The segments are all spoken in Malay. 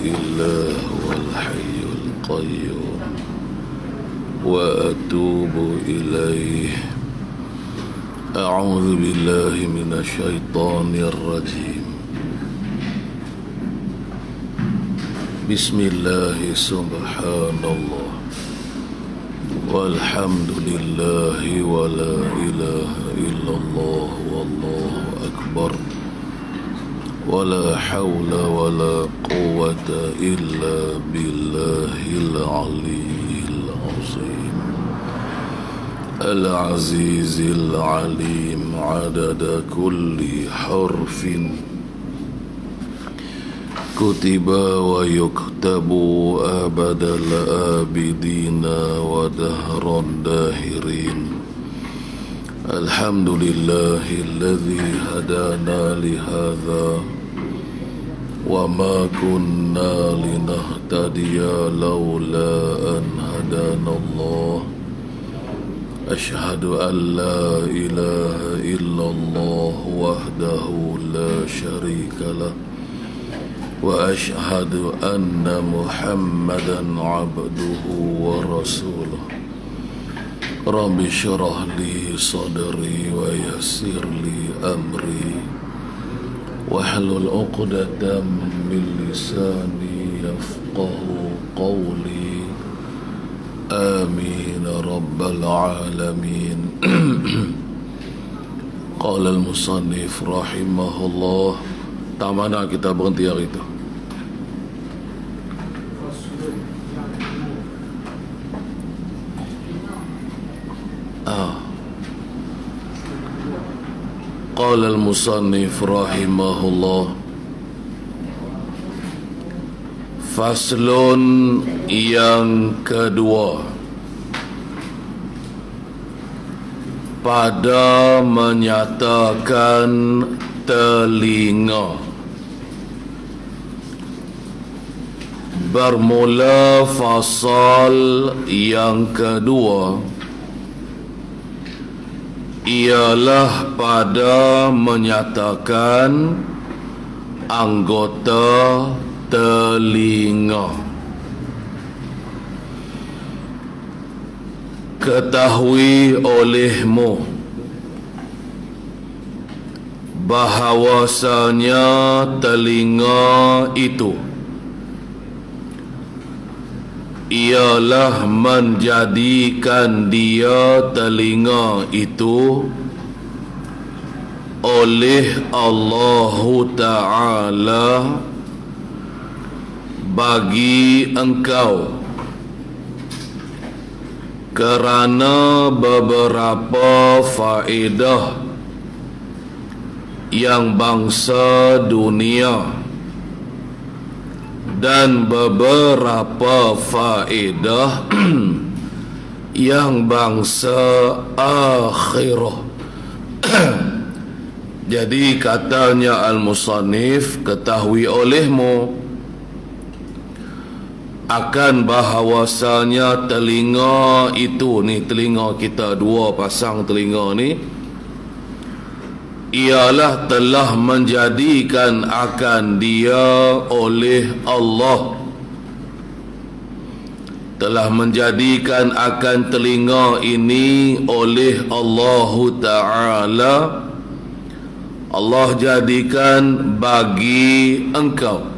إلا هو الحي القيوم وأتوب إليه. أعوذ بالله من الشيطان الرجيم. بسم الله سبحان الله والحمد لله ولا إله إلا الله والله أكبر ولا حول ولا قوة إلا بالله العلي العظيم العزيز العليم عدد كل حرف كتب ويكتب أبد الآبدين ودهر الداهرين. الحمد لله الذي هدانا لهذا وما كنا لنهتدي لولا أن هدانا الله. أشهد أن لا إله إلا الله وحده لا شريك له وأشهد أن محمدا عبده ورسوله. رب اشرح لي صدري ويسر لي أمري واحلل عقدة من لساني يفقه قولي. آمين رب العالمين. قال المصنف رحمه الله. Tak mana kita berhenti hari itu? قال المصنف رحمه الله. Faslun yang kedua pada menyatakan telinga. Bermula fasal yang kedua ialah pada menyatakan anggota telinga. Ketahui olehmu bahawasanya telinga itu ialah menjadikan dia telinga itu oleh Allah Ta'ala bagi engkau kerana beberapa faedah yang bangsa dunia dan beberapa faedah yang bangsa akhirah. Jadi katanya al-musannif, ketahui olehmu akan bahawasanya telinga itu, ni telinga kita, dua pasang telinga ni, ialah telah menjadikan akan dia oleh Allah, telah menjadikan akan telinga ini oleh Allah Ta'ala. Allah jadikan bagi engkau.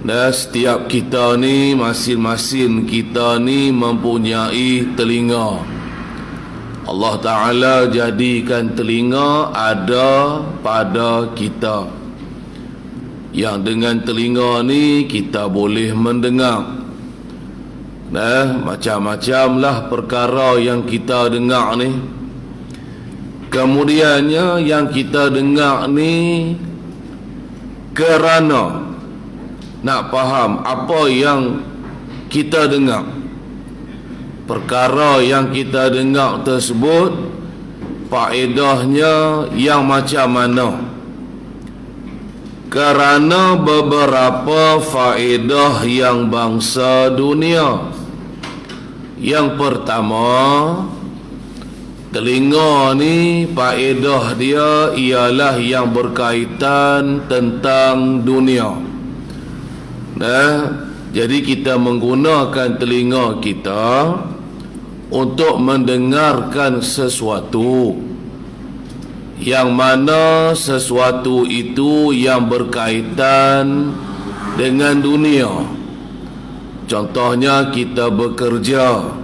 Dan setiap kita ni, masing-masing kita ni mempunyai telinga. Allah Ta'ala jadikan telinga ada pada kita, yang dengan telinga ni kita boleh mendengar. Macam-macamlah perkara yang kita dengar ni. Kemudiannya yang kita dengar ni kerana nak faham apa yang kita dengar, perkara yang kita dengar tersebut faedahnya yang macam mana. Kerana beberapa faedah yang bangsa dunia. Yang pertama, telinga ni faedah dia ialah yang berkaitan tentang dunia. Jadi kita menggunakan telinga kita untuk mendengarkan sesuatu, yang mana sesuatu itu yang berkaitan dengan dunia. Contohnya kita bekerja,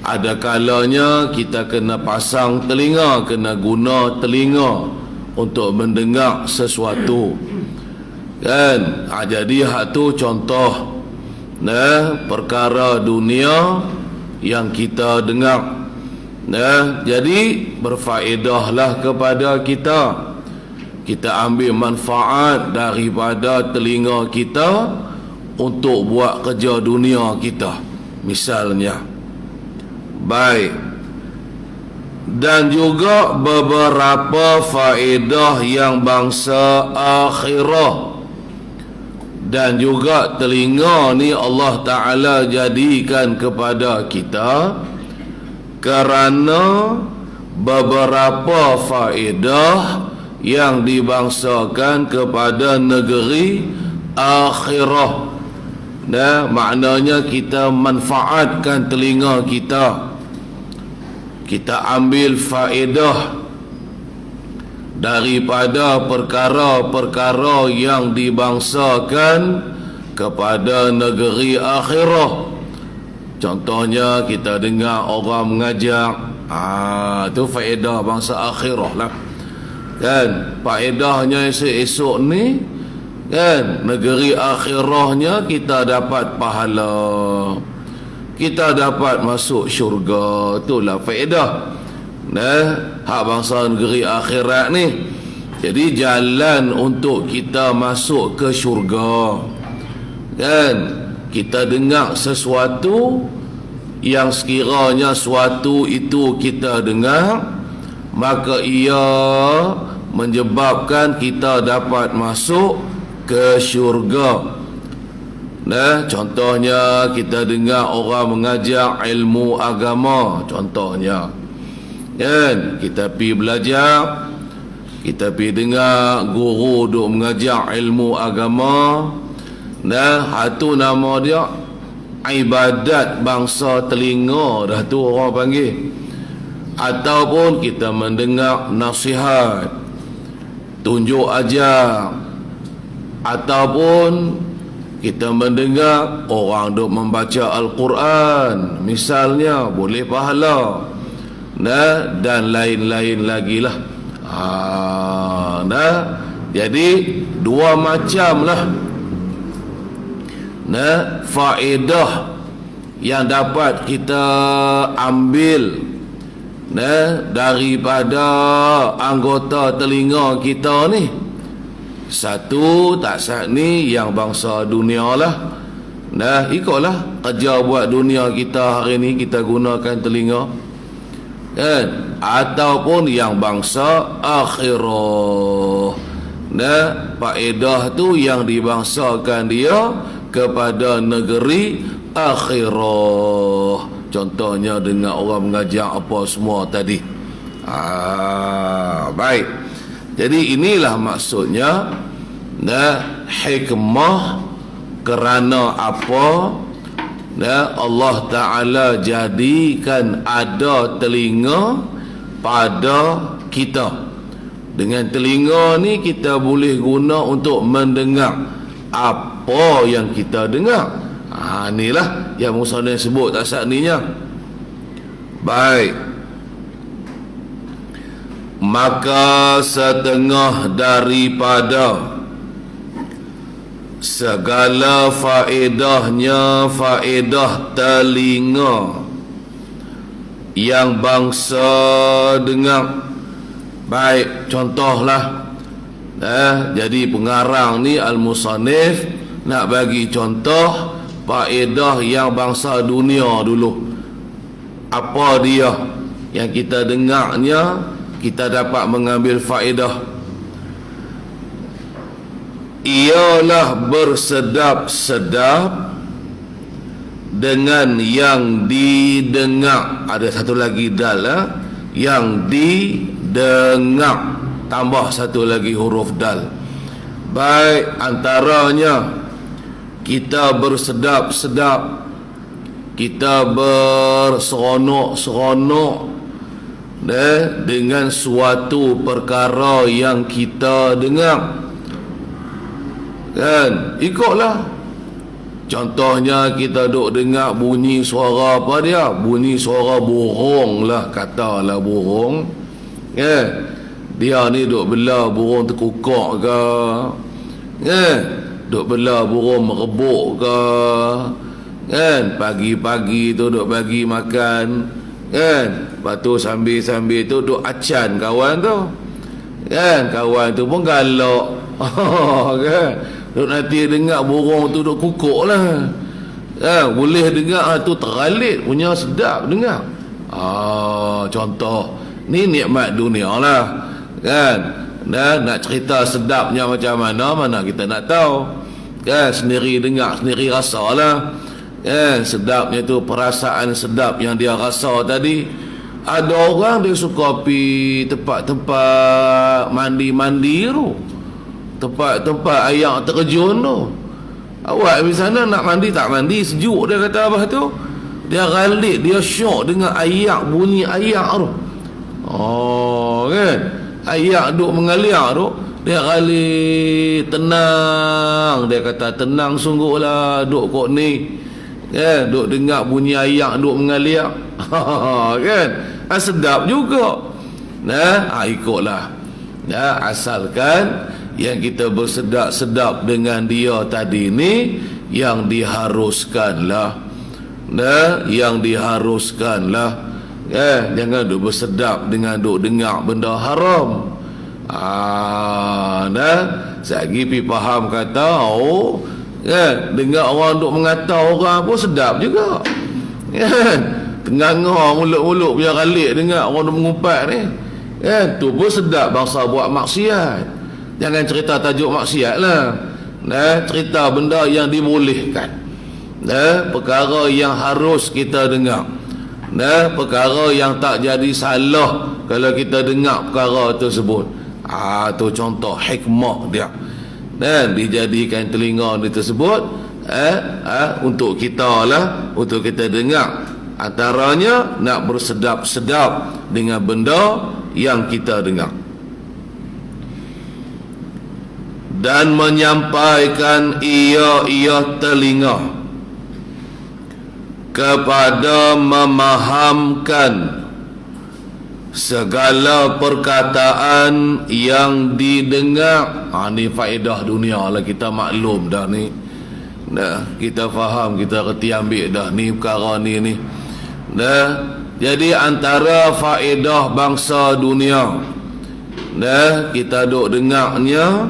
ada kalanya kita kena pasang telinga, kena guna telinga untuk mendengar sesuatu, kan? Jadi hak tu contoh perkara dunia yang kita dengar. Jadi berfaedahlah kepada kita. Kita ambil manfaat daripada telinga kita untuk buat kerja dunia kita, misalnya. Baik. Dan juga beberapa faedah yang bangsa akhirah. Dan juga telinga ni Allah Ta'ala jadikan kepada kita kerana beberapa faedah yang dibangsakan kepada negeri akhirah. Maknanya kita manfaatkan telinga kita, kita ambil faedah daripada perkara-perkara yang dibangsakan kepada negeri akhirah. Contohnya kita dengar orang mengajak, tu faedah bangsa akhirah lah, kan? Faedahnya esok ni, kan, negeri akhirahnya kita dapat pahala, kita dapat masuk syurga. Itulah faedah hak bangsa negeri akhirat ni. Jadi jalan untuk kita masuk ke syurga, kan? Kita dengar sesuatu yang sekiranya suatu itu kita dengar, maka ia menyebabkan kita dapat masuk ke syurga. Contohnya kita dengar orang mengajak ilmu agama, contohnya, kan? Kita pergi belajar, kita pergi dengar guru duk mengajar ilmu agama. Itu nama dia ibadat bangsa telinga, dah tu orang panggil. Ataupun kita mendengar nasihat, tunjuk ajar, ataupun kita mendengar orang duk membaca Al-Quran, misalnya, boleh pahala. Dan lain-lain lagi lah. Jadi dua macam lah faedah yang dapat kita ambil daripada anggota telinga kita ni. Satu tak sat ni yang bangsa dunia lah. Ikutlah kerja buat dunia kita hari ni, kita gunakan telinga, kan? Ataupun yang bangsa akhirah. Faedah tu yang dibangsakan dia kepada negeri akhirah. Contohnya dengan orang mengajar apa semua tadi. Baik. Jadi inilah maksudnya hikmah kerana apa Allah Ta'ala jadikan ada telinga pada kita. Dengan telinga ni kita boleh guna untuk mendengar apa yang kita dengar. Inilah yang musannif sebut tak sakninya. Baik. Maka setengah daripada segala faedahnya faedah telinga yang bangsa dengar. Baik, contohlah. Jadi pengarang ni al-musannif nak bagi contoh faedah yang bangsa dunia dulu. Apa dia yang kita dengarnya, kita dapat mengambil faedah? Ialah bersedap-sedap dengan yang didengar. Ada satu lagi dal, yang didengar, tambah satu lagi huruf dal. Baik, antaranya kita bersedap-sedap, kita berseronok-seronok dengan suatu perkara yang kita dengar. Kan? Ikutlah. Contohnya kita duk dengar bunyi suara apa dia? Bunyi suara burung lah, katalah burung. Dia ni duk bela burung terkukuk ke? Duk bela burung merebuk ke? Kan? Pagi-pagi tu duk bagi makan. Kan? Lepas tu sambil-sambil tu duk acan kawan tu. Kan? Kawan tu pun galak. Kan? Duk nanti dengar burung tu duk kukuk lah. Boleh dengar tu teralit punya, sedap dengar. Contoh ni nikmat dunia lah. Kan? Nak cerita sedapnya macam mana kita nak tahu. Kan? Sendiri dengar, sendiri rasa lah. Sedapnya tu perasaan sedap yang dia rasa tadi. Ada orang dia suka pi tempat-tempat mandi-mandi tu, tempat-tempat air terjun tu. Awak di sana nak mandi tak mandi, sejuk dia kata apa tu. Dia ralik, dia syok dengan air, bunyi air tu. Kan? Air duk mengalir tu, dia ralik tenang. Dia kata tenang sungguhlah duk kok ni. Duk dengar bunyi air duk mengalir. Kan? Sedap juga. Ikutlah. Asalkan yang kita bersedap-sedap dengan dia tadi ni yang diharuskanlah. Yang diharuskanlah. Jangan duk bersedap dengan duk dengar benda haram. Sagi pi faham kata, dengar orang duk mengata orang pun sedap juga. Tengah-ngah mulut-mulut punya ralik dengar orang duk mengumpat ni. Tu pun sedap bangsa buat maksiat. Jangan cerita tajuk maksiat lah. Cerita benda yang dibolehkan. Perkara yang harus kita dengar. Perkara yang tak jadi salah kalau kita dengar perkara tersebut. Tu contoh hikmah dia. Dijadikan telinga ni tersebut untuk kita lah, untuk kita dengar. Antaranya nak bersedap-sedap dengan benda yang kita dengar, dan menyampaikan ia telinga kepada memahamkan segala perkataan yang didengar. Ni faedah dunia lah, kita maklum dah ni. Kita faham, kita reti ambil dah ni perkara ni. Jadi antara faedah bangsa dunia kita duk dengarnya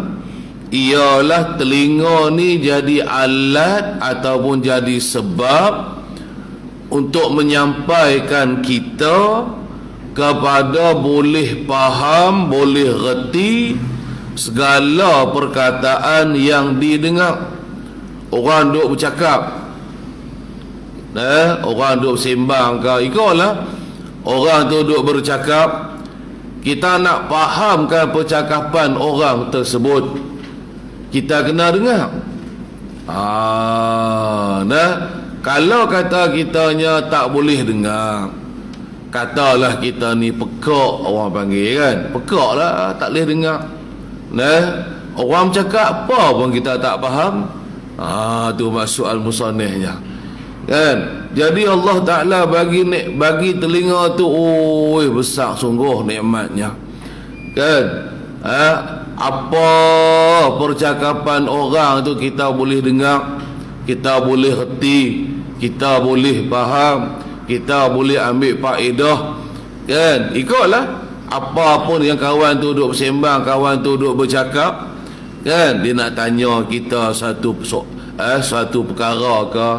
ialah telinga ni jadi alat ataupun jadi sebab untuk menyampaikan kita kepada boleh faham, boleh reti segala perkataan yang didengar. Orang duk bercakap, orang duk sembang ke, ikutlah. Orang tu duk bercakap, kita nak fahamkan percakapan orang tersebut, kita kena dengar. Kalau kata kitanya tak boleh dengar, katalah kita ni pekak, orang panggil kan, pekak lah, tak boleh dengar. Orang bercakap apa pun kita tak faham. Tu maksud al-musannihnya. Kan? Jadi Allah Ta'ala bagi telinga tu, besar sungguh nikmatnya. Kan? Apa percakapan orang tu kita boleh dengar, kita boleh reti, kita boleh faham, kita boleh ambil faedah. Kan? Ikutlah. Apa pun yang kawan tu duk bersembang, kawan tu duk bercakap, kan, dia nak tanya kita satu perkara ke,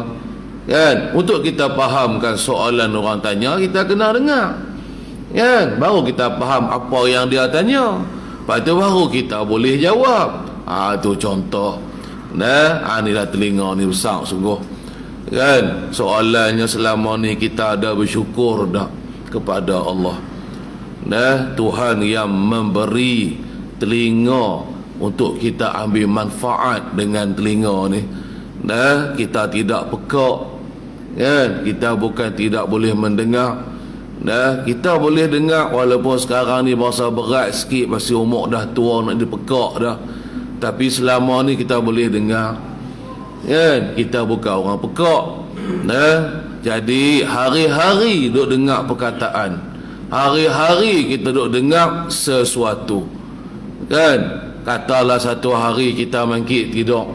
kan, untuk kita fahamkan soalan orang tanya, kita kena dengar, kan, baru kita faham apa yang dia tanya, lepas tu baru kita boleh jawab. Tu contoh. Inilah telinga ni besar sungguh, kan. Soalannya selama ni kita ada bersyukur dah kepada Allah. Tuhan yang memberi telinga untuk kita ambil manfaat dengan telinga ni. kita tidak pekak, kan? Kita bukan tidak boleh mendengar, kita boleh dengar walaupun sekarang ni berasa berat sikit, masih umur dah tua nak dipekak dah, tapi selama ni kita boleh dengar, kan? Kita bukan orang pekak. Jadi hari-hari duk dengar perkataan, hari-hari kita duk dengar sesuatu, kan? Katalah satu hari kita mangkit tidur,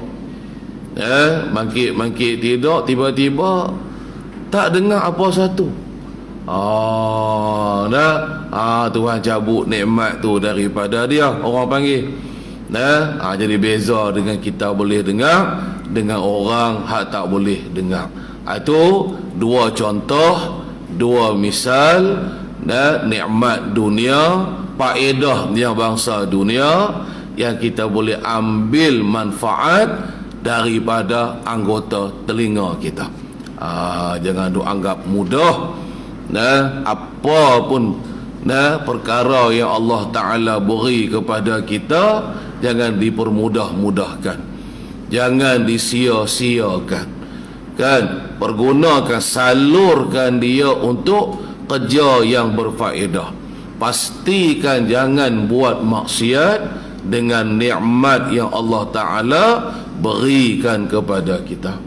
mangkit tidur, tiba-tiba tak dengar apa satu. Tuhan cabut nikmat tu daripada dia, orang panggil. Jadi beza dengan kita boleh dengar dengan orang hak tak boleh dengar. Itu dua contoh, dua misal, nikmat dunia, faedah yang bangsa dunia yang kita boleh ambil manfaat daripada anggota telinga kita. Jangan duk anggap mudah. Apa pun perkara yang Allah Ta'ala beri kepada kita, jangan dipermudah-mudahkan, jangan disia-siakan, kan? Pergunakan, salurkan dia untuk kerja yang berfaedah. Pastikan jangan buat maksiat dengan nikmat yang Allah Ta'ala berikan kepada kita.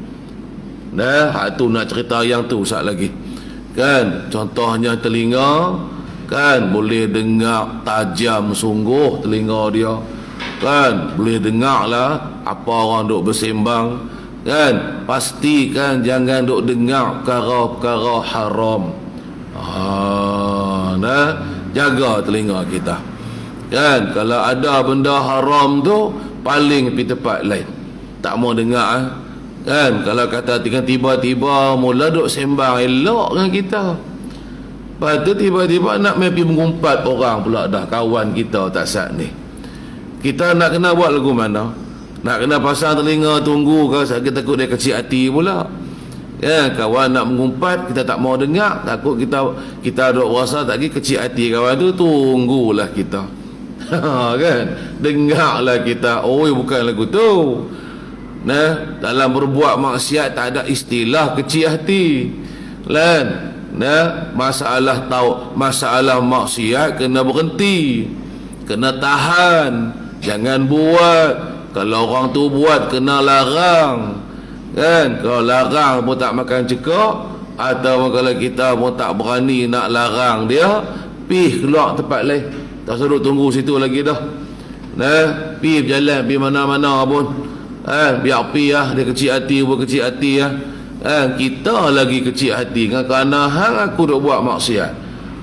Itu nak cerita yang tu sat lagi, kan? Contohnya telinga, kan? Boleh dengar tajam sungguh telinga dia, kan? Boleh dengar lah apa orang duk bersembang, kan? Pastikan jangan duk dengar perkara-perkara haram. Jaga telinga kita, kan? Kalau ada benda haram tu, paling pergi tempat lain, tak mau dengar, kan? Kalau kata tiba-tiba mula duk sembang elok dengan kita, lepas tu tiba-tiba nak pergi mengumpat orang pula dah, kawan kita tak sat ni, kita nak kena buat lagu mana? Nak kena pasang telinga tunggu ke? Kita takut dia kecil hati pula, ya, kawan nak mengumpat kita tak mau dengar, takut kita duk rasa tak lagi kecil hati kawan tu, tunggulah kita. Kan? Dengarlah kita. Bukan lagu tu. Dalam berbuat maksiat tak ada istilah kecil hati, kan? Masalah maksiat kena berhenti, kena tahan, jangan buat. Kalau orang tu buat kena larang, kan? Kalau larang pun tak makan cekak, atau kalau kita pun tak berani nak larang dia, pergi keluar tempat lain, tak suruh tunggu situ lagi dah. Pergi berjalan, pergi mana-mana pun, biar pergi lah. Dia kecil hati pun kecil hati lah, kita lagi kecil hati kan? Kerana aku duk buat maksiat,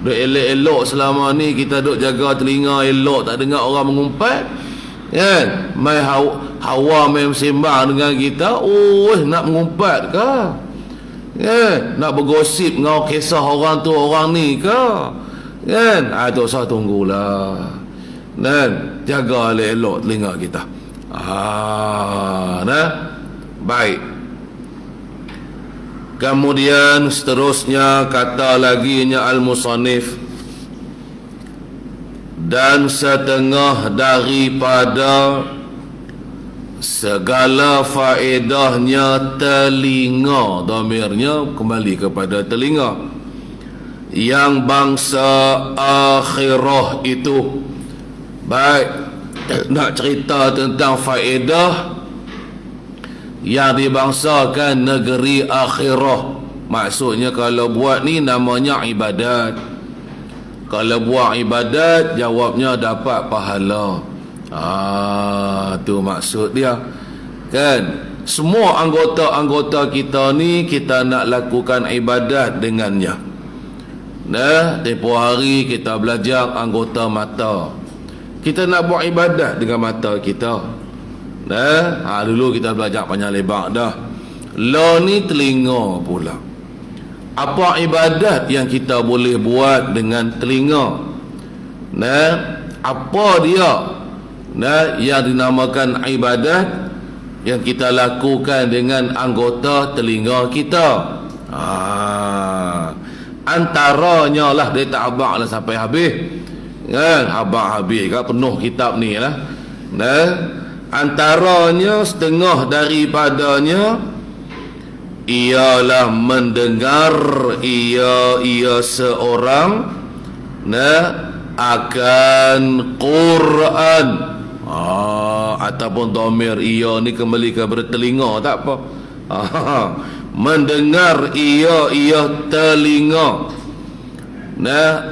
duk elok-elok selama ni, kita duk jaga telinga elok, tak dengar orang mengumpat, kan? Mai hawa mai sembang dengan kita, nak mengumpat ke, kan? Nak bergosip ngau kisah orang tu orang ni ke, kan? Tak usah tunggulah, dan jaga elok telinga kita. Baik. Kemudian seterusnya kata laginya al-musannif, dan setengah daripada segala faedahnya telinga, dhamirnya kembali kepada telinga, yang bangsa akhirah itu. Baik, nak cerita tentang faedah yang dibangsakan negeri akhirah. Maksudnya kalau buat ni namanya ibadat. Kalau buat ibadat, jawabnya dapat pahala. Tu maksud dia, kan? Semua anggota-anggota kita ni kita nak lakukan ibadat dengannya. Tempoh hari kita belajar anggota mata, kita nak buat ibadat dengan mata kita. Dulu kita belajar panjang lebar dah. Lo ni telinga pula. Apa ibadat yang kita boleh buat dengan telinga? Apa dia yang dinamakan ibadat yang kita lakukan dengan anggota telinga kita? Antaranya lah, dia tak abang lah sampai habis, kan? Abang habis kan, penuh kitab ni lah. Antaranya setengah daripadanya ialah mendengar ia seorang akan Quran. Ataupun dhamir ia ni kembali ke bertelinga, tak apa. Mendengar ia telinga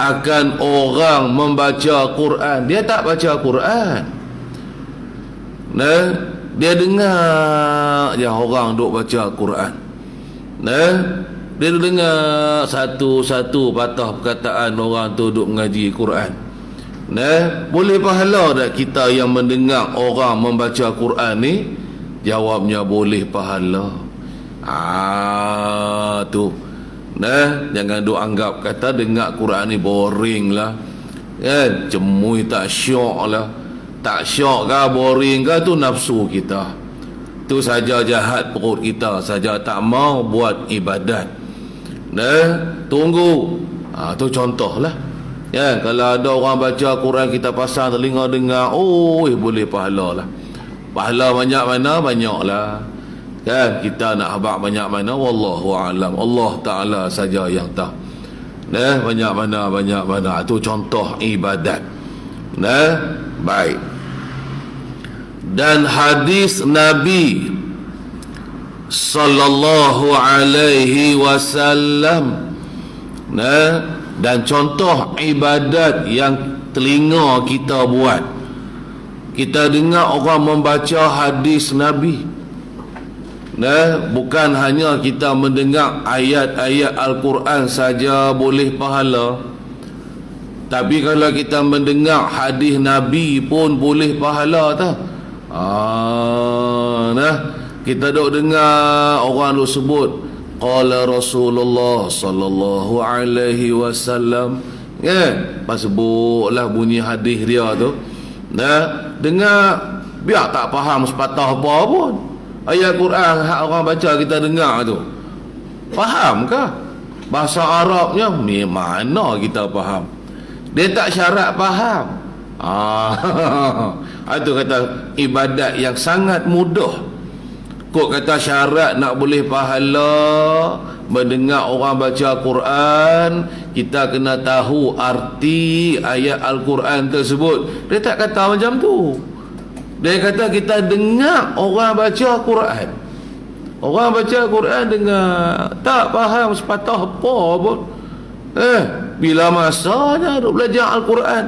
akan orang membaca Quran. Dia tak baca Quran, dia dengar je orang duk baca Quran. Dia dengar satu-satu patah perkataan orang tu duk mengaji Quran. Boleh pahala tak kita yang mendengar orang membaca Quran ni? Jawabnya boleh pahala. Tu. Jangan duk anggap kata dengar Quran ni boring lah. Kan? Cemui tak syok lah. Tak syok ke boring ke, tu nafsu kita. Tu saja jahat perut kita saja, tak mau buat ibadat. Tunggu. Tu contoh lah. Ya, kalau ada orang baca Quran kita pasang telinga dengar, boleh pahala lah. Pahala banyak mana? Banyak lah. Kan? Kita nak habaq banyak mana? Wallahu a'lam. Allah Ta'ala saja yang tahu. Banyak mana? Tu contoh ibadat. Baik. Dan hadis Nabi sallallahu alaihi wasallam, dan contoh ibadat yang telinga kita buat. Kita dengar orang membaca hadis Nabi. Bukan hanya kita mendengar ayat-ayat Al-Quran saja boleh pahala, tapi kalau kita mendengar hadis Nabi pun boleh pahala tak? Kita duk dengar orang duk sebut qala Rasulullah sallallahu alaihi wasallam, pas sebutlah bunyi hadis dia tu. Dengar biar tak faham sepatah apa pun. Ayat Quran hak orang baca kita dengar tu, faham ke? Bahasa Arabnya ni mana kita faham? Dia tak syarat faham. Itu kata ibadat yang sangat mudah. Kok kata syarat nak boleh pahala mendengar orang baca Quran, kita kena tahu arti ayat Al-Quran tersebut. Dia tak kata macam tu. Dia kata kita dengar orang baca Quran. Orang baca Quran dengar, tak faham sepatah apa pun. Bila masanya duk belajar Al-Quran,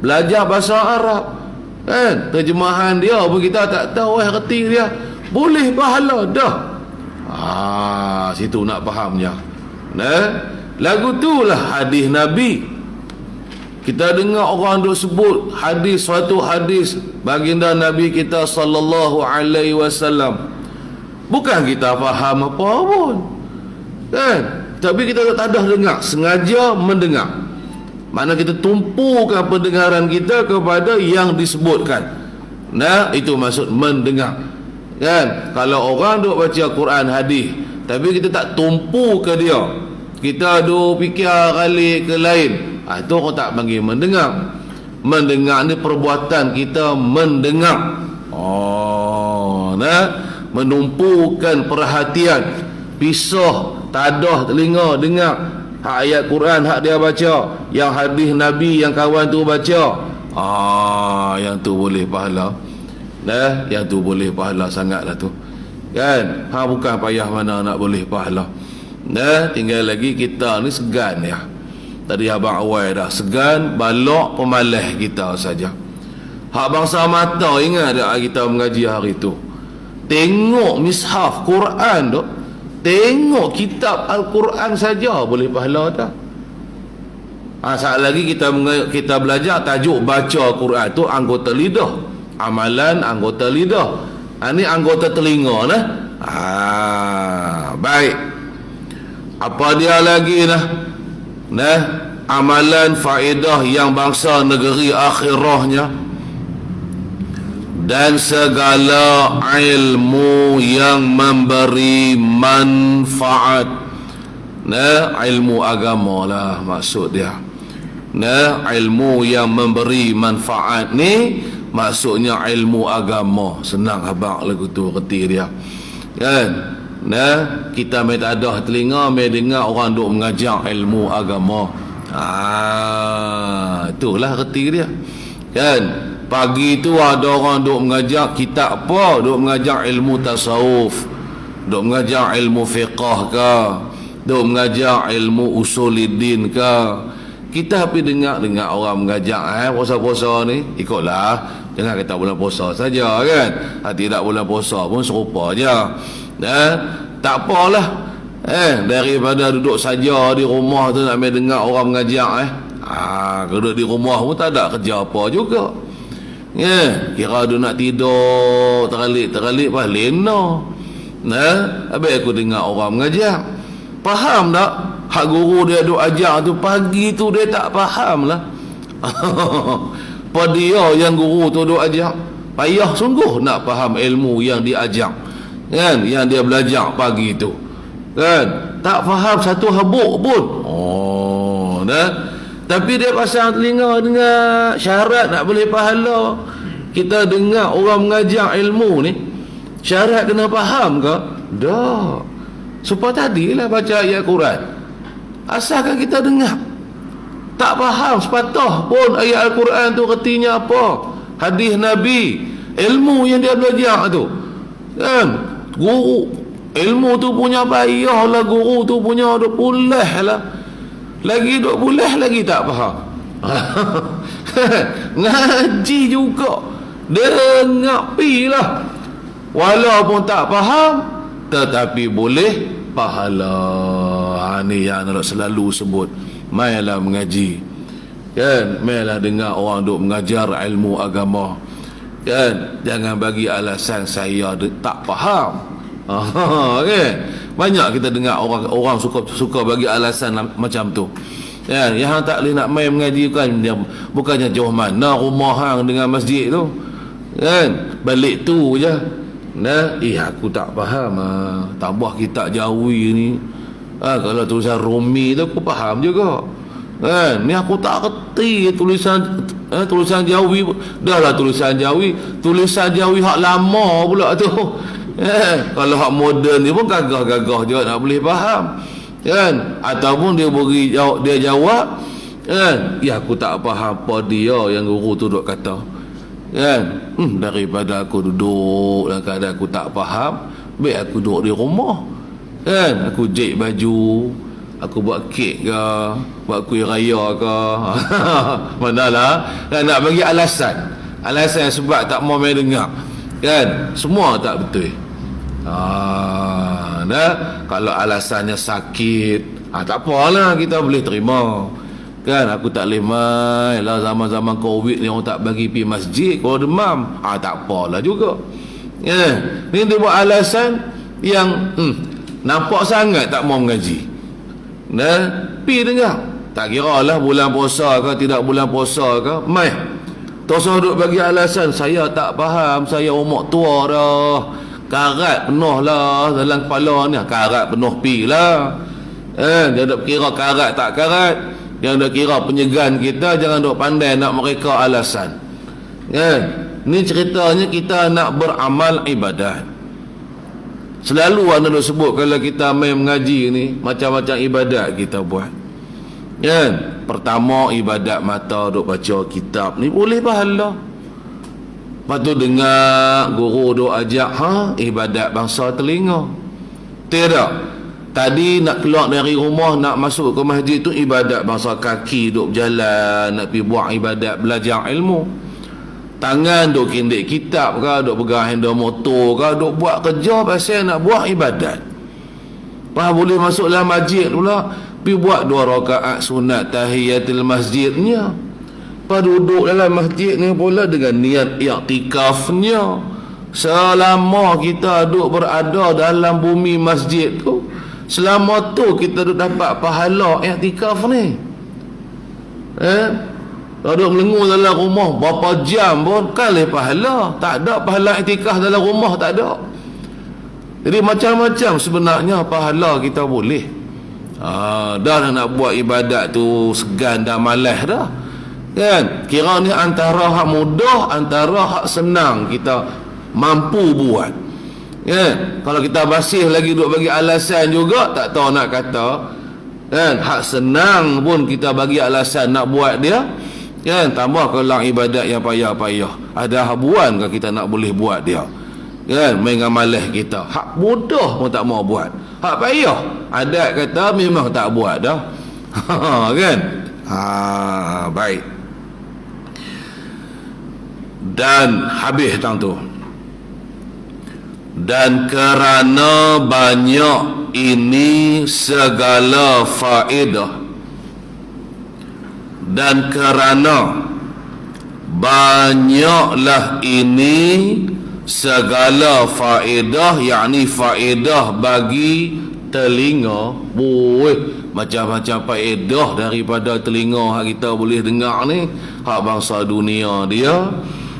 belajar bahasa Arab, terjemahan dia pun kita tak tahu erti dia, boleh pahala dah. Situ nak fahamnya. Lagu itulah hadis Nabi. Kita dengar orang duk sebut hadis, suatu hadis baginda Nabi kita sallallahu alaihi wasallam, bukan kita faham apa pun, kan? Tapi kita tak ada dengar, sengaja mendengar. Mana kita tumpukan pendengaran kita kepada yang disebutkan. Itu maksud mendengar. Kan? Kalau orang duk baca Quran hadis, tapi kita tak tumpu ke dia, kita duk fikir kali ke lain, itu orang tak panggil mendengar. Mendengar ni perbuatan kita mendengar. Menumpukan perhatian, pisah tadah telinga dengar hak ayat Quran hak dia baca, yang hadis Nabi yang kawan tu baca. Yang tu boleh pahala. Yang tu boleh pahala sangatlah tu. Kan? Bukan payah mana nak boleh pahala. Tinggal lagi kita ni segan ya. Tadi abang awal dah segan, balok, pemalas kita saja. Hak bangsa mata, ingat tak kita mengaji hari tu, tengok mishaf Quran tu, tengok kitab Al-Quran saja boleh pahala dah. Saat lagi kita belajar tajuk baca Quran tu anggota lidah, amalan anggota lidah. Ni anggota telinga nah. Baik. Apa dia lagi amalan faedah yang bangsa negeri akhirahnya, dan segala ilmu yang memberi manfaat. Ilmu agama lah maksud dia. Ilmu yang memberi manfaat ni maksudnya ilmu agama. Senang habaq lagu tu reti dia. Kan? Nah, kita mai tak ada telinga mai dengar orang duk mengajar ilmu agama. Itulah reti dia. Kan? Pagi tu ada orang duk mengajar kitab apa? Duk mengajar ilmu tasawuf, duk mengajar ilmu fiqh ke, duk mengajar ilmu usuluddin ke. Kita pergi dengar orang mengajar puasa-puasa ni, ikutlah. Jangan kata bulan puasa saja kan. Tidak bulan puasa pun serupa je. Tak apalah. Daripada duduk saja di rumah tu nak dengar orang mengajar kalau duduk di rumah pun tak ada kerja apa juga. Kira dia nak tidur teralik pas lena. Habis aku dengar orang mengajar. Faham tak? Hak guru dia duk ajar tu pagi tu dia tak faham lah. Pada dia yang guru tu duk ajar, payah sungguh nak faham ilmu yang dia ajar. Kan? Yang dia belajar pagi tu. Kan? Tak faham satu habuk pun. Tapi dia pasang telinga dengar syarat nak boleh pahala. Kita dengar orang mengajar ilmu ni, syarat kena faham ke? Dah. Supaya tadilah baca ayat Quran. Asalkan kita dengar. Tak faham sepatah pun ayat Al-Quran tu artinya apa, hadis Nabi, ilmu yang dia belajar tu. Kan? Guru ilmu tu punya payah lah, guru tu punya duk pulih lah. Lagi duk pulih lagi tak faham. Ngaji juga dengar pilah. Walaupun tak faham tetapi boleh pahala. Ni yang nak selalu sebut, mailah mengaji. Kan? Mailah dengar orang duk mengajar ilmu agama. Kan? Jangan bagi alasan saya tak faham. Okay? Banyak kita dengar orang suka bagi alasan macam tu. Kan? Yang tak boleh nak main mengaji kan, dia bukannya jauh mana rumah hang dengan masjid tu. Kan? Balik tu je. Aku tak faham. Tambah kitab Jawi ni. Kalau tulisan Rumi tu aku faham juga. Kan? Ni aku tak kerti tulisan Jawi. Dah lah tulisan Jawi. Tulisan Jawi hak lama pula tu. Kalau hak moden ni pun gagah-gagah juga nak boleh faham. Kan? Ataupun dia beri dia jawab, kan? Aku tak faham apa dia yang guru tu duk kata. Kan? Daripada aku duduk dalam keadaan aku tak faham, baik aku duduk di rumah. Kan? Aku jahit baju, aku buat kek ke, buat kuih raya ke. Manalah kan, nak bagi alasan sebab tak mau main dengar. Kan? Semua tak betul. Kalau alasannya sakit, tak apalah, kita boleh terima. Kan? Aku tak boleh main lah, zaman-zaman Covid ni orang tak bagi pergi masjid kalau demam. Tak apalah juga. Ni dia buat alasan yang nampak sangat tak mau mengaji. Pergi dengar. Tak kira lah bulan puasa ke tidak bulan puasa ke, mai tosah duk bagi alasan, saya tak faham, saya umur tua dah, karat penuh lah dalam kepala ni. Karat penuh pi lah. Dia duk kira karat tak karat. Yang duk kira penyegan kita, jangan duk pandai nak mereka alasan. Ni ceritanya kita nak beramal ibadat. Selalu anda duk sebut kalau kita main mengaji ni, macam-macam ibadat kita buat. Pertama ibadat mata, duk baca kitab ni boleh pahala. Lepas tu dengar guru duk ajak, ibadat bangsa telinga. Tidak. Tadi nak keluar dari rumah nak masuk ke masjid tu ibadat bangsa kaki, duk berjalan nak pergi buat ibadat belajar ilmu. Tangan duk kindik kitab ke, duk pegang handle motor ke, duk buat kerja pasal nak buat ibadat. Boleh masuk dalam masjid pula, pergi buat 2 rakaat sunat tahiyatul masjidnya. Duduk dalam masjid ni pula dengan niat i'tikafnya. Selama kita duduk berada dalam bumi masjid tu, selama tu kita duduk dapat pahala i'tikaf ni. Duduk melengur dalam rumah berapa jam pun kalih pahala. Tak ada pahala i'tikaf dalam rumah, tak ada. Jadi macam-macam sebenarnya pahala kita boleh. Dah nak buat ibadat tu segan dah malas dah. Kan? Kira ni antara hak mudah, antara hak senang kita mampu buat. Kan? Kalau kita masih lagi duk bagi alasan juga, tak tahu nak kata. Kan? Hak senang pun kita bagi alasan nak buat dia. Kan? Tambah kalau ibadat yang payah-payah. Ada habuan ke kita nak boleh buat dia. Kan? Main dengan malas kita. Hak mudah pun tak mau buat. Hak payah, adat kata memang tak buat dah. Kan? Baik. Dan habis tang tu. Dan kerana banyak ini segala faedah, dan kerana banyaklah ini segala faedah, yakni faedah bagi telinga. Macam-macam faedah daripada telinga hak kita boleh dengar ni. Hak bangsa dunia dia,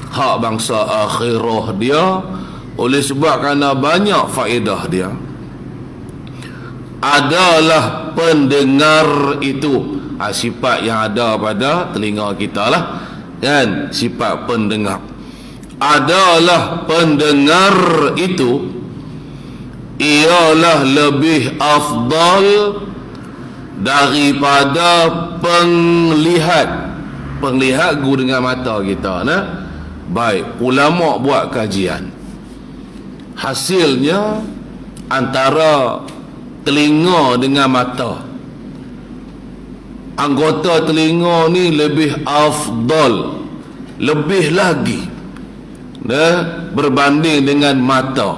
hak bangsa akhirah dia. Oleh sebab kerana banyak faedah dia, adalah pendengar itu. Sifat yang ada pada telinga kita lah, kan? Sifat pendengar. Adalah pendengar itu ialah lebih afdal daripada penglihat. Penglihat guna dengan mata kita, nah. Baik, ulama buat kajian. Hasilnya antara telinga dengan mata, anggota telinga ni lebih afdal, lebih lagi, berbanding dengan mata.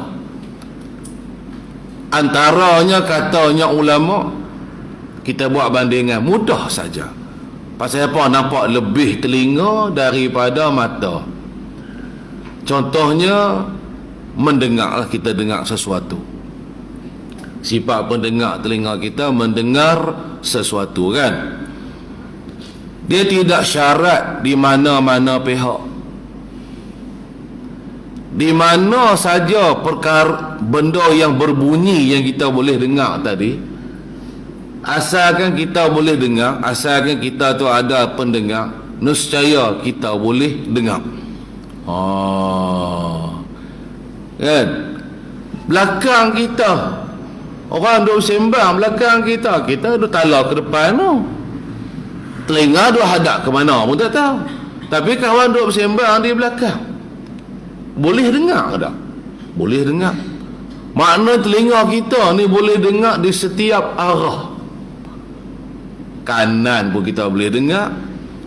Antaranya katanya ulama, kita buat bandingan mudah saja. Pasal apa? Nampak lebih telinga daripada mata. Contohnya, mendengarlah, kita dengar sesuatu. Sifat pendengar telinga kita mendengar sesuatu, kan? Dia tidak syarat di mana-mana pihak. Di mana saja perkara benda yang berbunyi yang kita boleh dengar tadi, asalkan kita boleh dengar, asalkan kita tu ada pendengar, nescaya kita boleh dengar. Kan? Belakang kita, orang duk sembang belakang kita, kita duk talak ke depan tu. Telinga duk hadap ke mana pun tak tahu. Tapi kawan duk sembang di belakang, boleh dengar tak? Boleh dengar. Makna telinga kita ni boleh dengar di setiap arah. Kanan pun kita boleh dengar,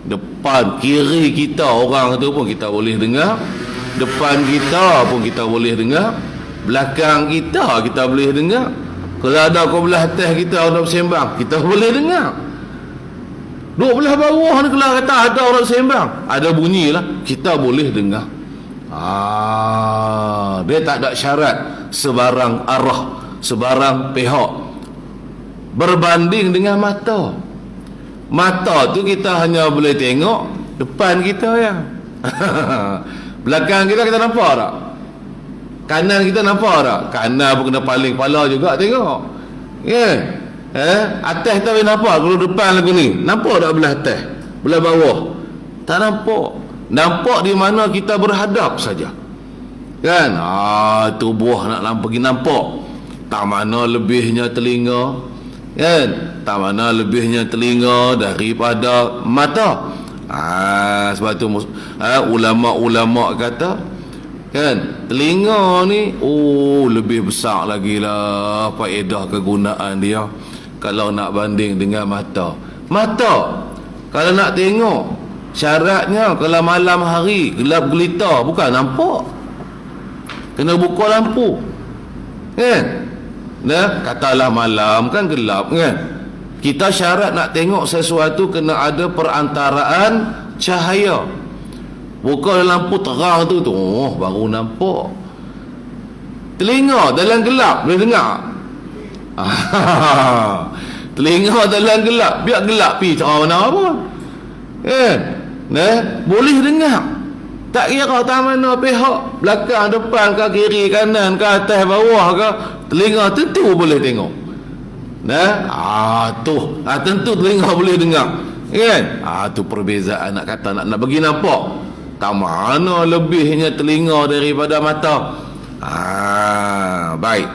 depan kiri kita orang tu pun kita boleh dengar, depan kita pun kita boleh dengar, belakang kita boleh dengar. Kalau ada kau belah atas kita orang bersembang, kita boleh dengar. Duk belah bawah ni kalau kata ada orang sembang, ada bunyi lah, kita boleh dengar. Dia tak ada syarat sebarang arah, sebarang pihak. Berbanding dengan mata. Mata tu kita hanya boleh tengok depan kita ya. Belakang kita nampak tak? Kanan kita nampak tak? Kanan pun kena paling kepala juga tengok. Ya. Atas kita boleh nampak. Kalau depan lagu ni, nampak tak belah atas? Belah bawah? Tak nampak. Nampak di mana kita berhadap saja. Kan? Tubuh nak pergi nampak. Tak mana lebihnya telinga. Kan? Tak mana lebihnya telinga daripada mata. Sebab tu ulama-ulama kata, kan, telinga ni lebih besar lagi lah faedah kegunaan dia kalau nak banding dengan mata. Mata kalau nak tengok, syaratnya kalau malam hari gelap gelita, bukan nampak, kena buka lampu, kan? Katalah malam kan gelap, kan? Kita syarat nak tengok sesuatu kena ada perantaraan cahaya. Buka lampu terang tu, baru nampak. Telinga dalam gelap boleh dengar. Telinga dalam gelap, biar gelap pergi cara mana apa, boleh dengar. Tak kira tak mana pihak, belakang, depan ke, kiri, kanan ke, atas, bawah ke, telinga tentu boleh tengok. Tentu telinga boleh dengar. Kan? Tu perbezaan nak kata, nak bagi nampak tak mana lebihnya telinga daripada mata. Baik.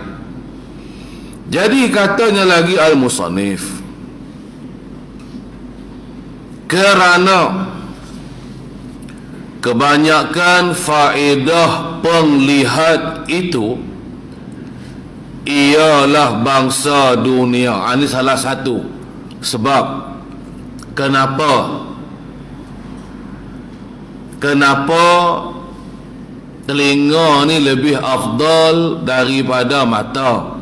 Jadi katanya lagi al-musannif, kerana kebanyakan faedah penglihat itu ialah bangsa dunia. Ini salah satu sebab kenapa telinga ni lebih afdal daripada mata.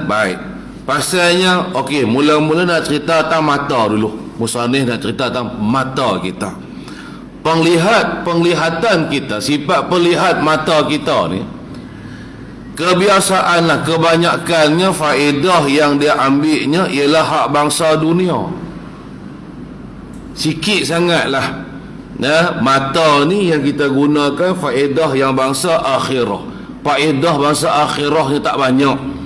Baik. Pasalnya, okey, mula-mula nak cerita tentang mata dulu. Musannif nak cerita tentang mata kita. Penglihatan kita, sifat pelihat mata kita ni, kebiasaanlah, kebanyakannya faedah yang dia ambilnya ialah hak bangsa dunia. Sikit sangatlah mata ni yang kita gunakan faedah yang bangsa akhirah. Faedah bangsa akhirah ni tak banyak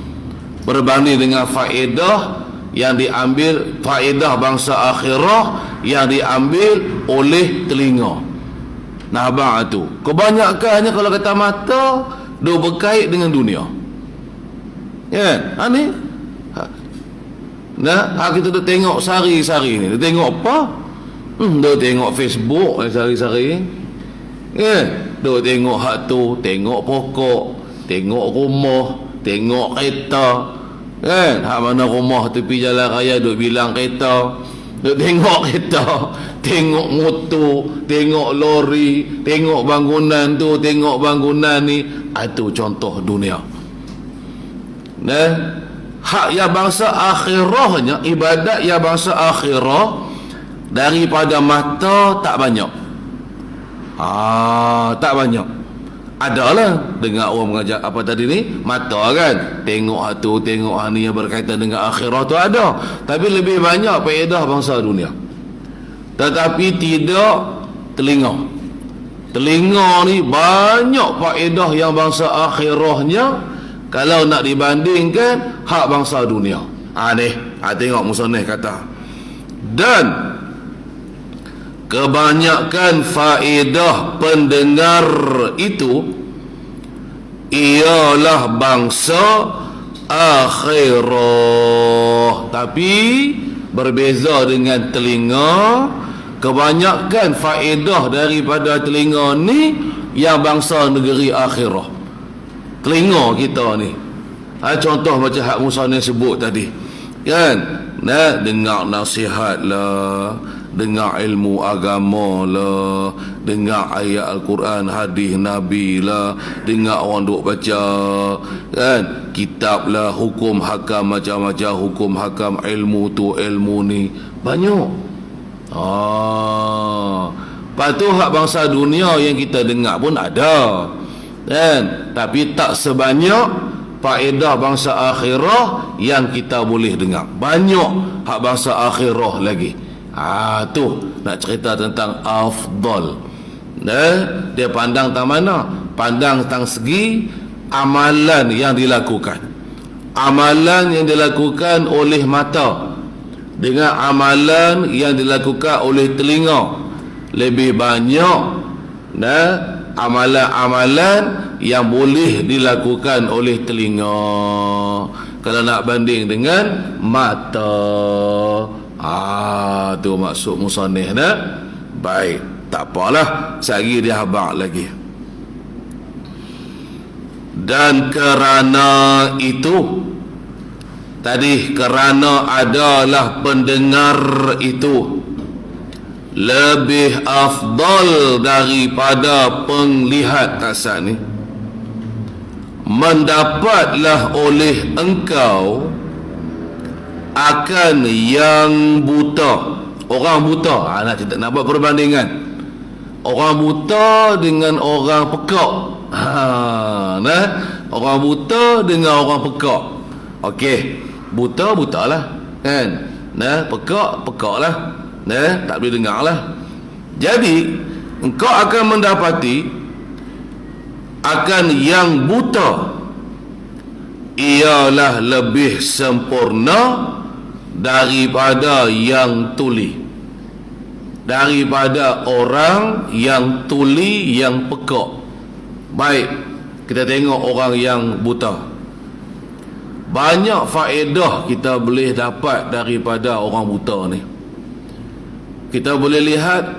berbanding dengan faedah yang diambil, faedah bangsa akhirah yang diambil oleh telinga. Nah abang tu kebanyakannya kalau kata mata dia berkait dengan dunia. Kan? Ni kita tu tengok sehari-hari ni. Dia tengok apa? Dia tengok Facebook sehari-hari. Kan? Dia tengok hak tu, tengok pokok, tengok rumah, tengok kereta. Kan? Hak mana rumah tepi jalan raya duk bilang kereta. Duk tengok kereta, tengok motor, tengok lori, tengok bangunan tu, tengok bangunan ni. Itu contoh dunia. Hak yang bangsa akhirahnya, ibadat yang bangsa akhirah daripada mata tak banyak. Tak banyak. Adalah dengar orang mengajar apa tadi ni, mata kan, tengok tu, tengok ni yang berkaitan dengan akhirat tu ada, tapi lebih banyak faedah bangsa dunia. Tetapi tidak telinga. Telinga ni banyak faedah yang bangsa akhirahnya kalau nak dibandingkan hak bangsa dunia. Tengok musannif kata, dan kebanyakan faedah pendengar itu ialah bangsa akhirah. Tapi berbeza dengan telinga, kebanyakan faedah daripada telinga ni yang bangsa negeri akhirah. Telinga kita ni, contoh macam hak musannif sebut tadi kan, dengar nasihat lah, dengar ilmu agama lah, dengar ayat Al-Quran, hadis Nabi lah, dengar orang duk baca kan, kitab lah, hukum hakam macam-macam, hukum hakam, ilmu tu ilmu ni banyak. Lepas tu hak bangsa dunia yang kita dengar pun ada kan, tapi tak sebanyak faedah bangsa akhirah yang kita boleh dengar. Banyak hak bangsa akhirah lagi. Tu nak cerita tentang afdal. Dia pandang tentang mana? Pandang tentang segi amalan yang dilakukan. Amalan yang dilakukan oleh mata dengan amalan yang dilakukan oleh telinga. Lebih banyak amalan-amalan yang boleh dilakukan oleh telinga kalau nak banding dengan mata. Tu maksud musannif Baik, tak apalah, sehari dia habaq lagi. Dan kerana itu tadi, kerana adalah pendengar itu lebih afdal daripada penglihat, kasar ni, mendapatlah oleh engkau akan yang buta. Orang buta, nak buat perbandingan orang buta dengan orang pekak. Orang buta dengan orang pekak. Okey, buta lah kan, pekak lah, tak boleh dengar lah. Jadi engkau akan mendapati akan yang buta ialah lebih sempurna daripada yang tuli, daripada orang yang tuli, yang pekak. Baik, kita tengok orang yang buta. Banyak faedah kita boleh dapat daripada orang buta ni. Kita boleh lihat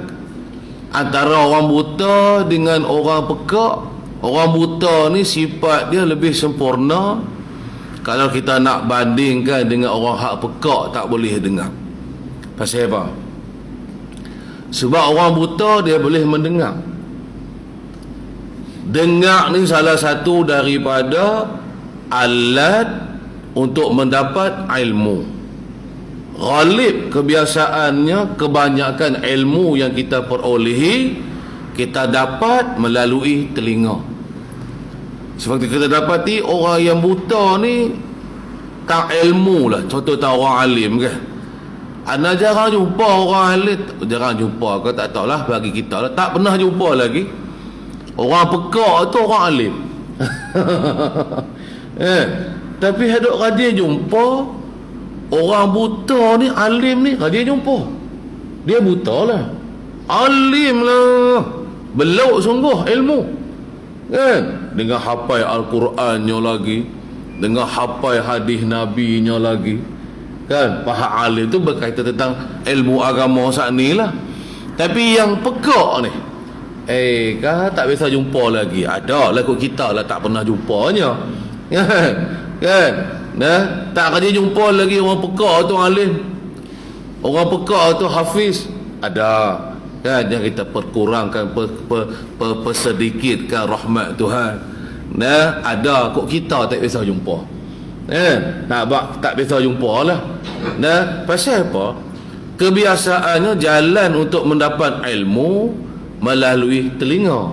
antara orang buta dengan orang pekak. Orang buta ni sifat dia lebih sempurna. Kalau kita nak bandingkan dengan orang hak pekak, tak boleh dengar. Pasal apa? Sebab orang buta dia boleh mendengar. Dengar ni salah satu daripada alat untuk mendapat ilmu. Ghalib kebiasaannya, kebanyakan ilmu yang kita perolehi, kita dapat melalui telinga. Seperti kita dapati orang yang buta ni tak ilmu lah. Contoh tak orang alim kan, anda jarang jumpa orang alim. Jarang jumpa ke tak tahulah, bagi kita lah, tak pernah jumpa lagi. Orang pekak tu orang alim. Tapi hadap rajin jumpa orang buta ni, alim ni rajin jumpa. Dia buta lah, alim lah, belau sungguh ilmu kan. Dengan hafal Al-Qurannya lagi, dengan hafal hadis Nabi-nya lagi kan. Faham alim tu berkaitan tentang ilmu agama saat ni lah. Tapi yang pekak ni, kan tak biasa jumpa lagi. Ada lah kot kita lah, tak pernah jumpanya kan. Nah, tak akan jumpa lagi orang pekak tu alim, orang pekak tu hafiz. Ada kan, jangan kita perkurangkan, persedikitkan rahmat Tuhan. Nah, ada kok kita tak biasa jumpa. Tak biasa jumpa lah. Nah, pasal apa? Kebiasaannya jalan untuk mendapat ilmu melalui telinga.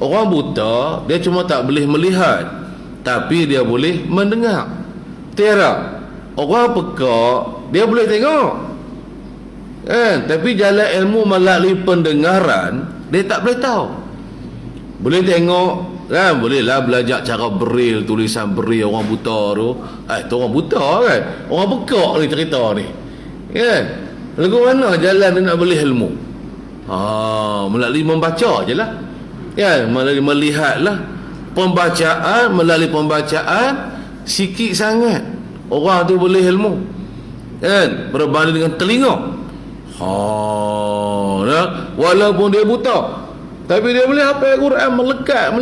Orang buta dia cuma tak boleh melihat, tapi dia boleh mendengar. Tiara. Orang pekak dia boleh tengok tapi jalan ilmu melalui pendengaran dia tak boleh tahu. Boleh tengok kan, bolehlah belajar cara braille, tulisan braille orang buta tu. Tu orang buta kan. Orang pekak ni cerita ni kan. Lagu mana jalan dia nak boleh ilmu? Melalui membaca je lah kan, melalui melihat lah. Pembacaan, melalui pembacaan sikit sangat orang tu boleh ilmu kan, berbanding dengan telinga. Walaupun dia buta, tapi dia boleh hafal Quran melekat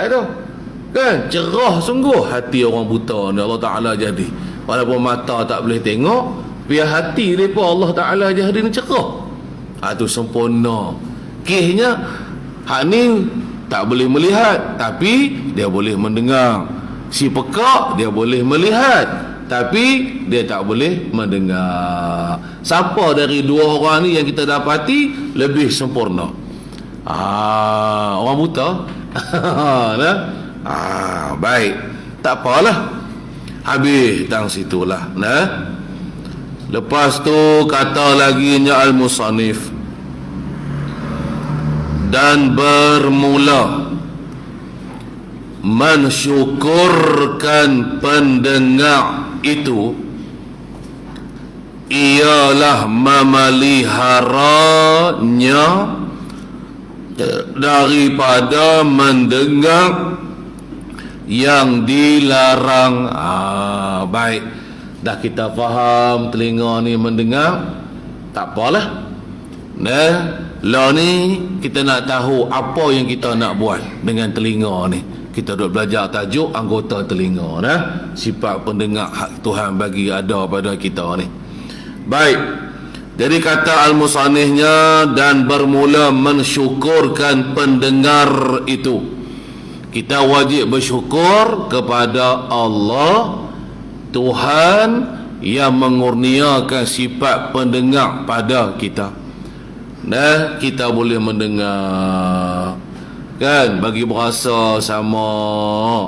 tu kan. Cerah sungguh hati orang buta ni Allah Ta'ala jadi. Walaupun mata tak boleh tengok, biar hati dia pun Allah Ta'ala jadi ni cerah. Tu sempurna. Kisahnya hak ni tak boleh melihat, tapi dia boleh mendengar. Si pekak dia boleh melihat, tapi dia tak boleh mendengar. Siapa dari dua orang ni yang kita dapati lebih sempurna? Orang buta. Baik, tak apalah, habis tang situlah. Lepas tu kata lagi al-musannif, dan bermula mensyukurkan pendengar itu ialah memeliharanya daripada mendengar yang dilarang. Baik, dah kita faham telinga ni mendengar, tak apalah. Lah ni kita nak tahu apa yang kita nak buat dengan telinga ni. Kita duk belajar tajuk anggota telinga, sifat pendengar hak Tuhan bagi ada pada kita ni. Baik, jadi kata al-musannifnya, dan bermula mensyukurkan pendengar itu. Kita wajib bersyukur kepada Allah Tuhan yang mengurniakan sifat pendengar pada kita. Kita boleh mendengar kan, bagi berasa sama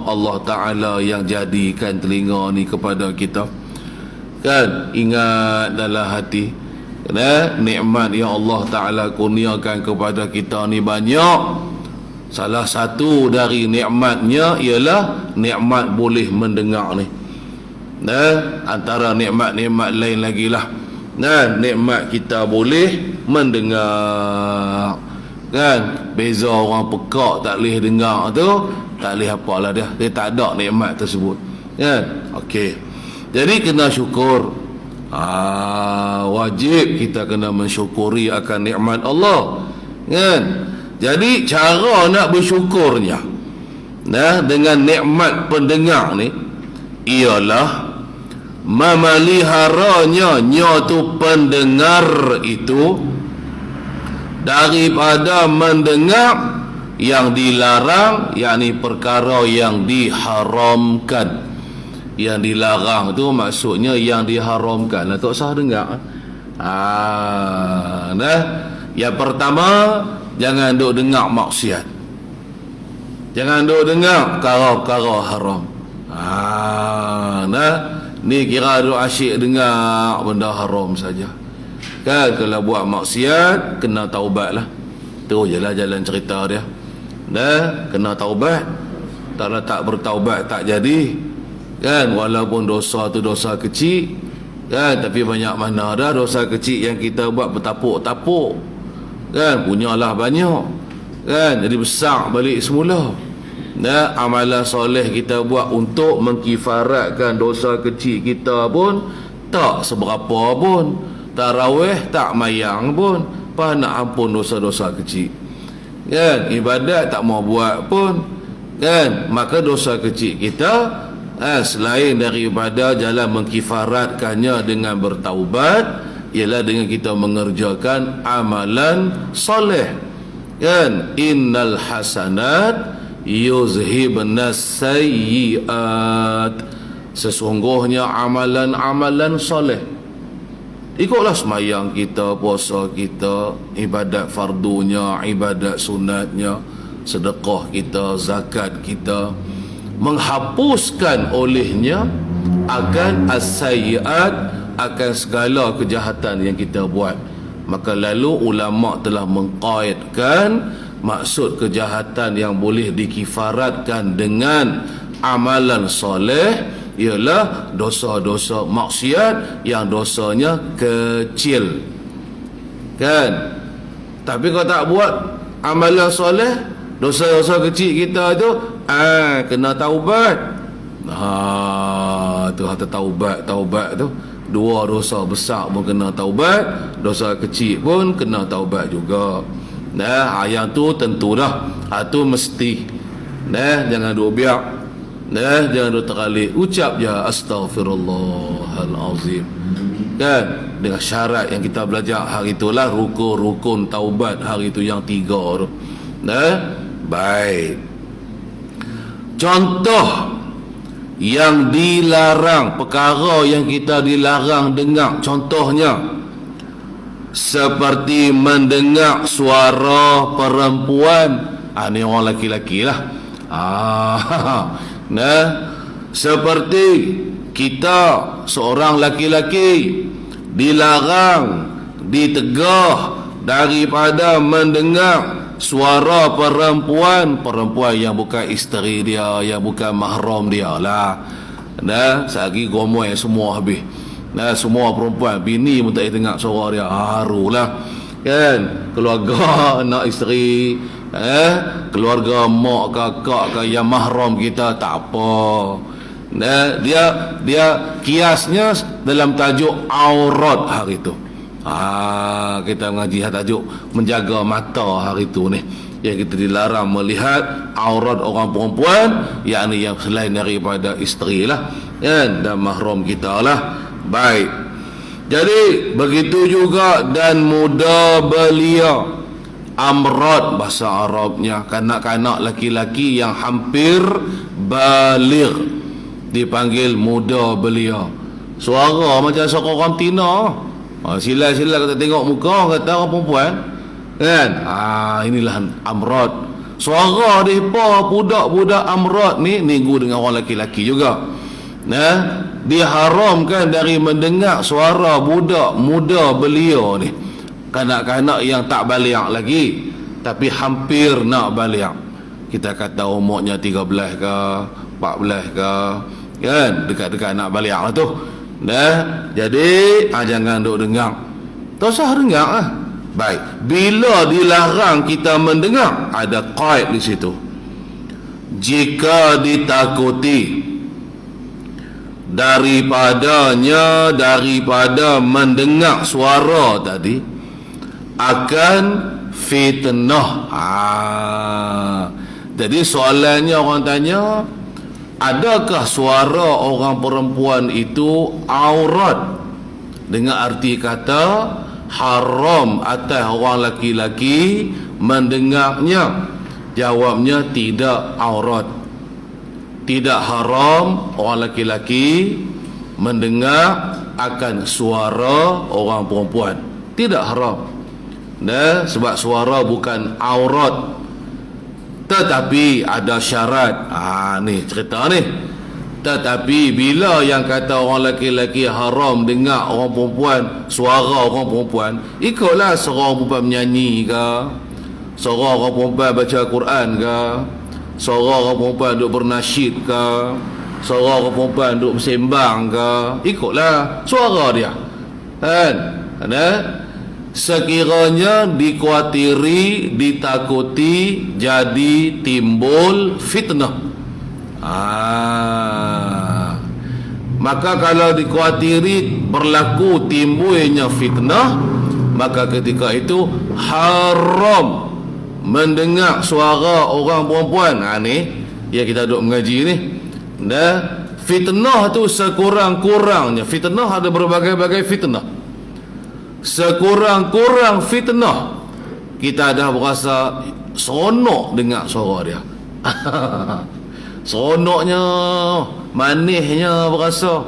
Allah Ta'ala yang jadikan telinga ni kepada kita kan. Ingat dalam hati nikmat yang Allah Ta'ala kurniakan kepada kita ni banyak. Salah satu dari nikmatnya ialah nikmat boleh mendengar ni. Antara nikmat-nikmat lain lagi lah. Nikmat kita boleh mendengar. Kan? Beza orang pekak tak boleh dengar tu, tak boleh apalah dia. Dia tak ada nikmat tersebut. Kan? Okey. Jadi kena syukur. Wajib kita kena mensyukuri akan nikmat Allah. Kan? Jadi cara nak bersyukurnya dengan nikmat pendengar ni ialah memeliharanya tu pendengar itu daripada mendengar yang dilarang, yakni perkara yang diharamkan. Yang dilarang tu maksudnya yang diharamkan. Tak usah dengar. Yang pertama, jangan duk dengar maksiat. Jangan duk dengar perkara-perkara haram. Ni kira duk asyik dengar benda haram saja. Kan, kalau buat maksiat kena taubat lah. Tu je lah jalan cerita dia. Kena taubat. Kalau tak bertaubat tak jadi. Kan, walaupun dosa tu dosa kecil, kan, tapi banyak mana dah dosa kecil yang kita buat bertapuk-tapuk. Kan, punyalah banyak. Kan, jadi besar balik semula. Amalan soleh kita buat untuk mengkifaratkan dosa kecil kita pun tak seberapa pun. Tarawih tak mayang pun, apa nak ampun dosa-dosa kecil. Kan, ibadat tak mau buat pun. Kan, maka dosa kecil kita selain daripada jalan mengkifaratkannya dengan bertaubat, ialah dengan kita mengerjakan amalan soleh. Kan, innal hasanat yuzhibnas sayyiat. Sesungguhnya amalan-amalan soleh, ikutlah semayang kita, puasa kita, ibadat fardunya, ibadat sunatnya, sedekah kita, zakat kita, menghapuskan olehnya akan as-sayyiat, akan segala kejahatan yang kita buat. Maka lalu ulama telah mengkaitkan maksud kejahatan yang boleh dikifaratkan dengan amalan soleh ialah dosa-dosa maksiat yang dosanya kecil. Kan? Tapi kalau tak buat amalan soleh, dosa-dosa kecil kita tu kena taubat. Tu kata taubat tu, dua dosa besar pun kena taubat, dosa kecil pun kena taubat juga. Yang tu tentu dah, tu mesti. Jangan duk biak. Jangan duk teralik. Ucap je astaghfirullahalazim. Kan, dengan syarat yang kita belajar hari itulah, rukun taubat hari itu yang 3 tu. Baik. Contoh yang dilarang, perkara yang kita dilarang dengar, contohnya seperti mendengar suara perempuan. Ni orang laki-laki lah. Seperti kita seorang laki-laki dilarang, ditegah daripada mendengar suara perempuan yang bukan isteri dia, yang bukan mahram dia lah. Sehari gomoy semua habis. Semua perempuan, bini pun tak dengar suara dia. Harulah. Kan, keluarga anak isteri, keluarga mak kakak ke yang mahram kita tak apa. Dia kiasnya dalam tajuk aurat hari tu. Kita mengaji tajuk menjaga mata hari tu ni. Yang kita dilarang melihat aurat orang perempuan, yakni yang selain daripada isteri lah, kan, dan mahram kita lah. Baik. Jadi begitu juga dan muda belia, amrat bahasa Arabnya, kanak-kanak laki-laki yang hampir baligh dipanggil muda belia. Suara macam suara orang Tina. Sila-sila kita tengok muka kata orang perempuan, kan? Inilah amrat. Suara depa budak-budak amrat ni nego dengan orang laki-laki juga. Diharamkan dari mendengar suara budak muda belia ni, kanak-kanak yang tak baligh lagi tapi hampir nak baligh. Kita kata umurnya 13 ke 14 ke, Kan dekat-dekat nak balik lah tu. Jadi jangan duk dengar. Tak usah dengar lah. Baik, bila dilarang kita mendengar, ada qaid di situ. Jika ditakuti daripada mendengar suara tadi akan fitnah. Jadi soalannya orang tanya, adakah suara orang perempuan itu aurat? Dengan arti kata haram atas orang laki-laki mendengarnya. Jawabnya tidak aurat. Tidak haram orang laki-laki mendengar akan suara orang perempuan. Tidak haram. Sebab suara bukan aurat. Tetapi ada syarat. Ni cerita ni. Tetapi bila yang kata orang laki-laki haram dengar orang perempuan, suara orang perempuan, ikutlah seorang perempuan menyanyi ke, seorang orang perempuan baca Quran ke, seorang orang perempuan duk bernasyid ke, seorang orang perempuan duk bersembang ke, ikutlah suara dia. Kan? Sekiranya dikuatiri, ditakuti, jadi timbul fitnah. Maka kalau dikuatiri berlaku timbulnya fitnah, maka ketika itu haram mendengar suara orang perempuan. Ni ya kita duk mengaji ni. Fitnah tu sekurang-kurangnya, fitnah ada berbagai-bagai fitnah. Sekurang-kurang fitnah kita dah berasa seronok dengar suara dia. Seronoknya, manisnya berasa,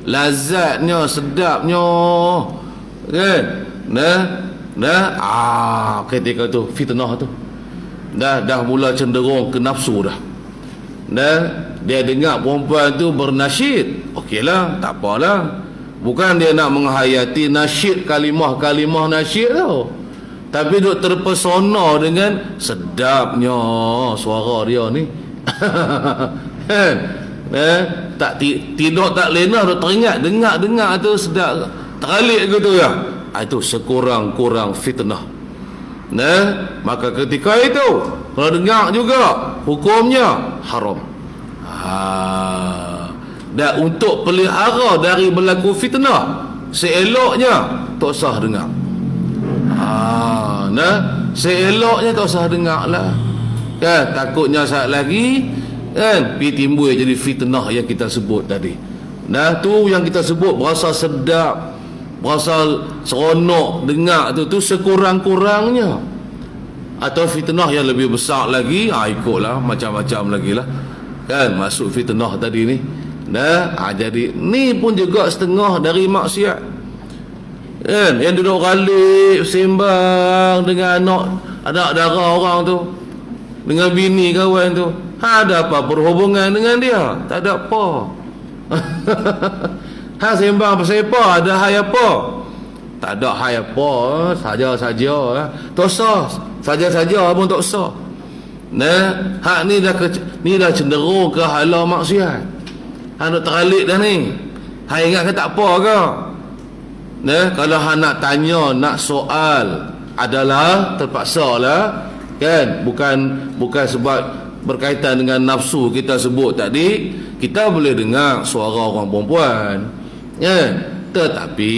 lazatnya, sedapnya, kan? Ketika tu fitnah tu dah mula cenderung ke nafsu dah. Dia dengar perempuan tu bernasyid, okeylah, tak apalah. Bukan dia nak menghayati nasyid, kalimah-kalimah nasyid tau, tapi duk terpesona dengan sedapnya suara dia ni. Tidur tak lena, duk teringat dengar tu sedap, teralik gitu ya. Itu sekurang-kurang fitnah. Maka ketika itu kalau dengar juga hukumnya haram. Dan untuk pelihara dari berlaku fitnah, seeloknya tak usah dengar. Seeloknya tak usah dengar lah. Kan, takutnya saat lagi kan timbul jadi fitnah yang kita sebut tadi. Tu yang kita sebut berasa sedap, berasa seronok dengar tu sekurang-kurangnya. Atau fitnah yang lebih besar lagi, ikutlah macam-macam lagi lah. Kan masuk fitnah tadi ni. Jadi ni pun juga setengah dari maksiat. Kan yang duduk ralik sembang dengan anak dara orang tu, dengan bini kawan tu, ada apa berhubungan dengan dia? Tak ada apa. Sembang pasal apa? Ada hai apa? Tak ada hai apa, saja-saja lah. Tak usah, saja-saja pun tak usah. Ni dah cenderung ke hala maksiat. Nak teralik dah ni. Hai ingat ke tak apa ke? Kalau nak tanya, nak soal, adalah terpaksa lah. Kan, bukan sebab berkaitan dengan nafsu kita sebut tadi, kita boleh dengar suara orang perempuan, kan? Tetapi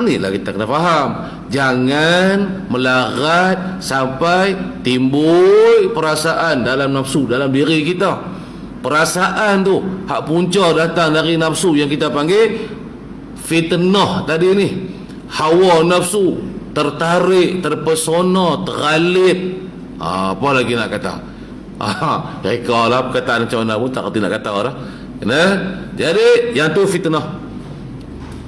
ni lah kita kena faham, jangan melarat sampai timbul perasaan dalam nafsu, dalam diri kita. Perasaan tu hak punca datang dari nafsu yang kita panggil fitnah tadi ni. Hawa nafsu, tertarik, terpesona, tergalip. Apa lagi nak kata? Reka lah perkataan macam mana pun tak kerti nak kata lah. Jadi yang tu fitnah.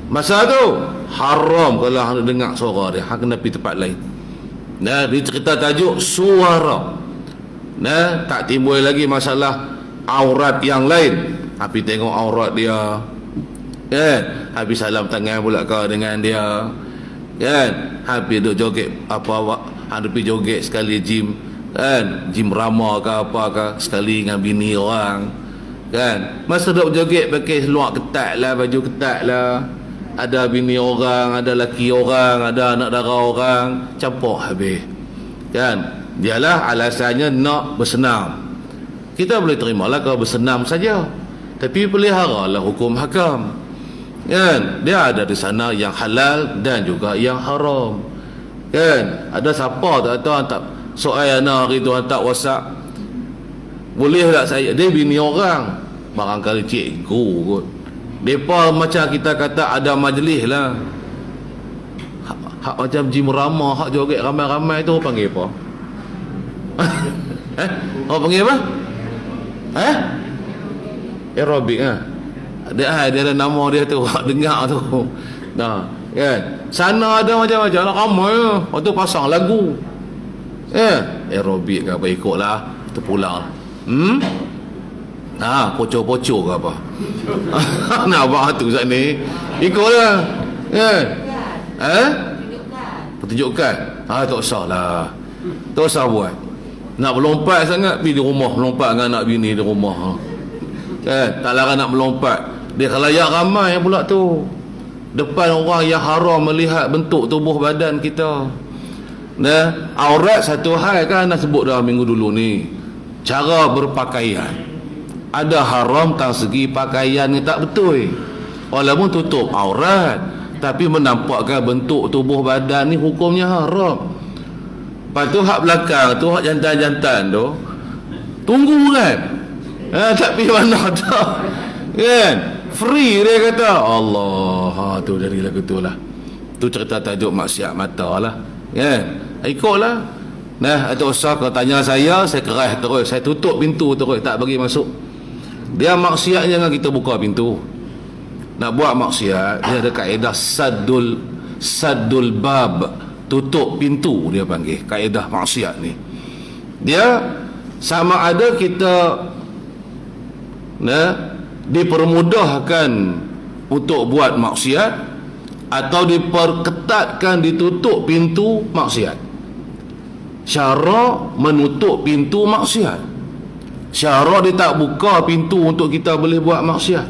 Masa tu haram kalau hang dengar suara dia, hang kena pergi tempat lain. Dia cerita tajuk suara. Tak timbul lagi masalah aurat yang lain. Habis tengok aurat dia, kan? Habis salam tangan pula kau dengan dia, kan? Habis duk joget ada pergi joget sekali gym, kan? Gym Rama ke apa ke, sekali dengan bini orang, Kan masa duk joget pakai seluar ketat lah, baju ketat lah, ada bini orang, ada laki orang, ada anak dara orang, campur habis. Kan dialah alasannya nak bersenam. Kita boleh terimalah kalau bersenam saja, tapi peliharalah hukum hakam. Kan dia ada di sana yang halal dan juga yang haram. Kan ada siapa tak tahu tak soal anak hari tu hantar WhatsApp, boleh tak saya, dia bini orang, barangkali cikgu kot. Depa macam kita kata ada majlis lah, hak macam jimrama, hak joget ramai-ramai tu panggil apa? Orang panggil apa? Aerobik ah. Dia ada nama dia tu, hak dengar tu. Nah, kan. Sana ada macam-macam lah, ramai lah. Waktu pasang lagu. Aerobik ke apa, ikutlah. Tu pulang. Pocok-pocok ke apa. Nak buat tu saat ni, ikutlah. Kan. Pertunjukan. Tak usah lah. Tak usah buat. Nak melompat sangat, pergi di rumah melompat dengan anak bini di rumah. Kan, tak larang nak melompat. Dia khalayak ramai pula tu, depan orang yang haram melihat bentuk tubuh badan kita. Nah, aurat satu hal kan, nak sebut dah minggu dulu ni. Cara berpakaian, ada haram tang segi pakaian ni tak betul. Walaupun tutup aurat, tapi menampakkan bentuk tubuh badan ni hukumnya haram. Lepas tu hak belakang tu, hak jantan-jantan tu tunggu kan, tak pergi mana dah kan, free dia kata. Allah, tu dari lagu tu lah. Tu cerita tajuk maksiat mata lah kan, ikutlah. Nah, ada usah kalau tanya saya keras terus, saya tutup pintu terus, tak bagi masuk. Dia maksiat jangan kita buka pintu. Nak buat maksiat dia ada kaedah saddul bab, tutup pintu dia panggil. Kaedah maksiat ni dia sama ada kita dipermudahkan untuk buat maksiat atau diperketatkan, ditutup pintu maksiat. Syarak menutup pintu maksiat. Syarak dia tak buka pintu untuk kita boleh buat maksiat.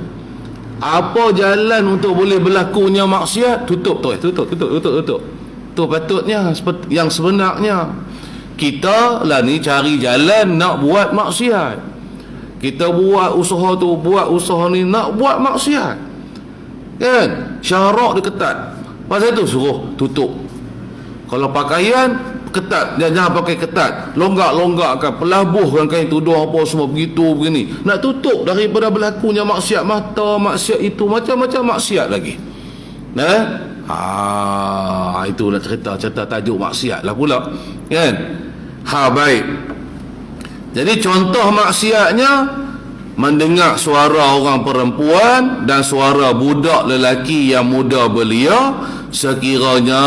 Apa jalan untuk boleh berlakunya maksiat, tutup. Tu patutnya yang sebenarnya. Kita lah ni cari jalan nak buat maksiat. Kita buat usaha tu, buat usaha ni nak buat maksiat. Kan? Syarak dia ketat. Pasal tu suruh tutup. Kalau pakaian ketat, jangan pakai ketat. Longgak-longgakkan, pelabuhkan kain tudung apa semua begitu begini. Nak tutup daripada berlakunya maksiat mata, maksiat itu, macam-macam maksiat lagi. Itulah cerita tajuk maksiat lah pula kan. Baik. Jadi contoh maksiatnya, mendengar suara orang perempuan dan suara budak lelaki yang muda belia, sekiranya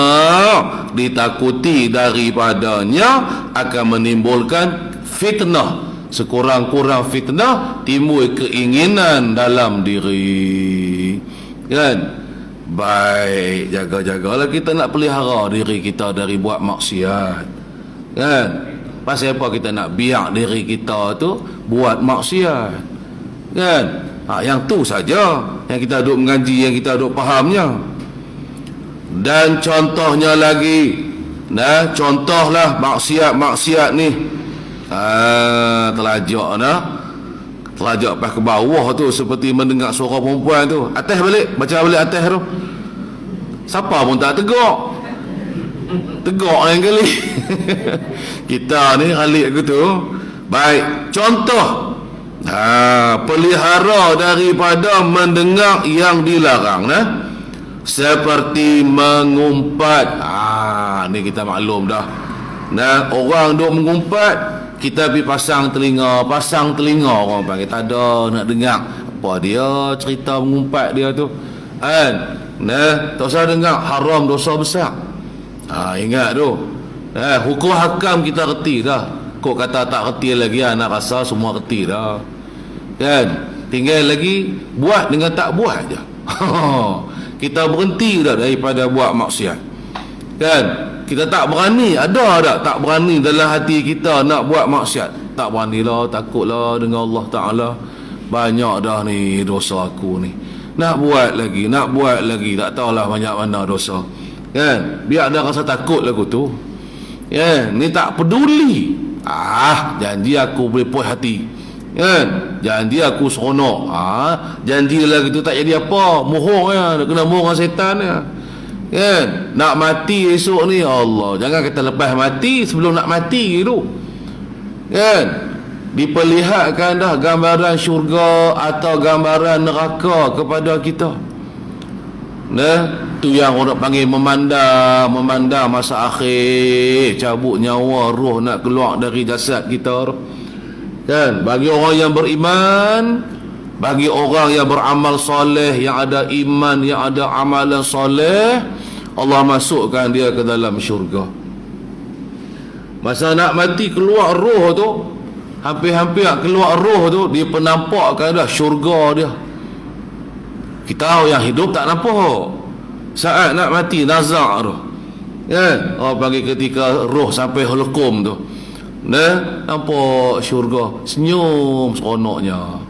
ditakuti daripadanya akan menimbulkan fitnah. Sekurang-kurang fitnah, timbul keinginan dalam diri kan. Baik, jaga-jagalah kita nak pelihara diri kita dari buat maksiat kan. Pasal apa kita nak biar diri kita tu buat maksiat kan. Yang tu saja yang kita duk mengaji, yang kita duk fahamnya. Dan contohnya lagi, contohlah maksiat-maksiat ni, terlajak pas ke bawah tu, seperti mendengar suara perempuan tu. Atas balik, baca balik atas tu. Siapa pun tak tegak lain kali. Kita ni halik ke tu. Baik, contoh pelihara daripada mendengar yang dilarang seperti mengumpat. Ni kita maklum dah. Orang duk mengumpat, kita pergi pasang telinga orang panggil. Tak ada nak dengar apa dia cerita mengumpat dia tu kan. Tak usah dengar, haram, dosa besar. Ingat tu. Hukum hakam kita reti dah. Kok kata tak reti lagi, anak rasa semua reti dah kan. Tinggal lagi buat dengan tak buat je. Kita berhenti dah daripada buat maksiat kan. Kita tak berani, ada tak berani dalam hati kita nak buat maksiat. Tak beranilah, takutlah dengan Allah Ta'ala. banyak dah ni dosa aku ni, nak buat lagi, tak tahulah banyak mana dosa, kan? Biar ada rasa takut lagu tu, kan? Ni tak peduli, janji aku boleh puas hati, kan? Janji aku seronok, janji lagi tu tak jadi apa, mohong ya, kena mohong dengan setan ya, kan? Nak mati esok ni, Allah, jangan kata lepas mati, sebelum nak mati tu, kan? Diperlihatkan dah gambaran syurga atau gambaran neraka kepada kita. Tu yang orang panggil memandang masa akhir, cabut nyawa, roh nak keluar dari jasad kita, kan? Bagi orang yang beriman, bagi orang yang beramal soleh, yang ada iman, yang ada amalan soleh, Allah masukkan dia ke dalam syurga. Masa nak mati keluar roh tu, hampir-hampir keluar roh tu, dia penampakkan dah syurga dia. Kita tahu yang hidup tak nampak. Saat nak mati nazak tu, kan? Orang panggil ketika roh sampai hulkum tu, nampak syurga, senyum seronoknya,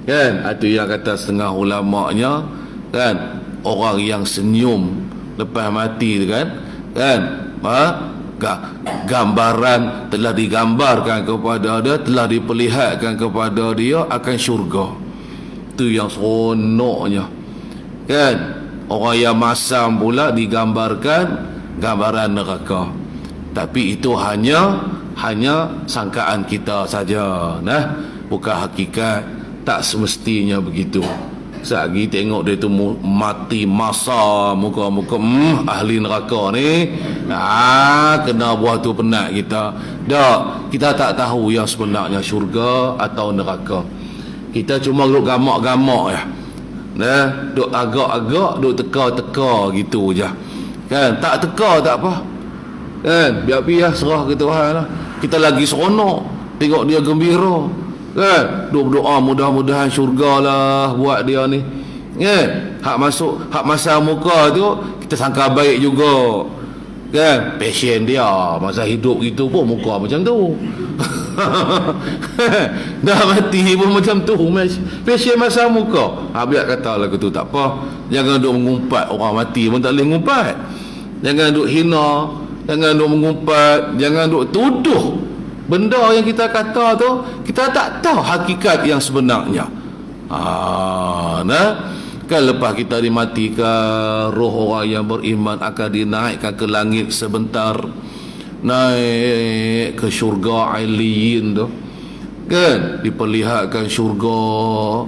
kan? Itu yang kata setengah ulama'nya, kan, orang yang senyum lepas mati tu, kan, gambaran telah digambarkan kepada dia, telah diperlihatkan kepada dia akan syurga. Itu yang seronoknya, kan? Orang yang masam pula digambarkan gambaran neraka. Tapi itu hanya sangkaan kita saja, bukan hakikat. Tak semestinya begitu. Sagi tengok dia tu mati masa muka-muka ahli neraka ni, kena buah tu penat kita. Kita tak tahu yang sebenarnya syurga atau neraka. Kita cuma duk gamak-gamak ya, duk agak-agak, duk teka-teka gitu je, kan? Tak teka tak apa, kan? Biar serah ke Tuhan lah. Kita lagi seronok tengok dia gembira, kan? Duk berdoa mudah-mudahan syurga lah buat dia ni, kan? Hak masa muka tu kita sangka baik juga, kan? Passion dia masa hidup gitu pun muka macam tu. Dah mati pun macam tu, passion masa muka. Biar kata lagu tu tak apa. Jangan duk mengumpat, orang mati pun tak boleh mengumpat. Jangan duk hina, jangan duk mengumpat, jangan duk tuduh benda yang kita kata tu, kita tak tahu hakikat yang sebenarnya. Kan lepas kita dimatikan, roh orang yang beriman akan dinaikkan ke langit sebentar, naik ke syurga Aliyin tu, kan? Diperlihatkan syurga,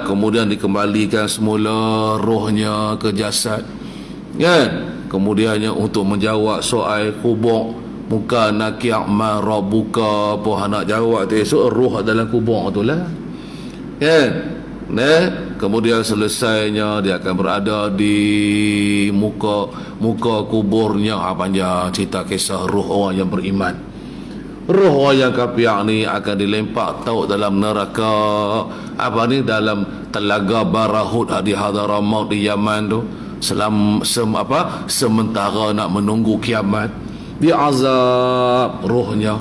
kemudian dikembalikan semula rohnya ke jasad, kan? Kemudiannya untuk menjawab soal kubur, muka nakiak marabuka, apa nak jawab tu esok, roh dalam kubur tu lah, kan? Kemudian selesainya dia akan berada di muka kuburnya. Panjang cerita kisah roh orang yang beriman. Roh orang yang kafir ni akan dilempak tahu dalam neraka, dalam telaga Barahud di Hadramaut di Yaman tu, sementara nak menunggu kiamat. Dia azab rohnya,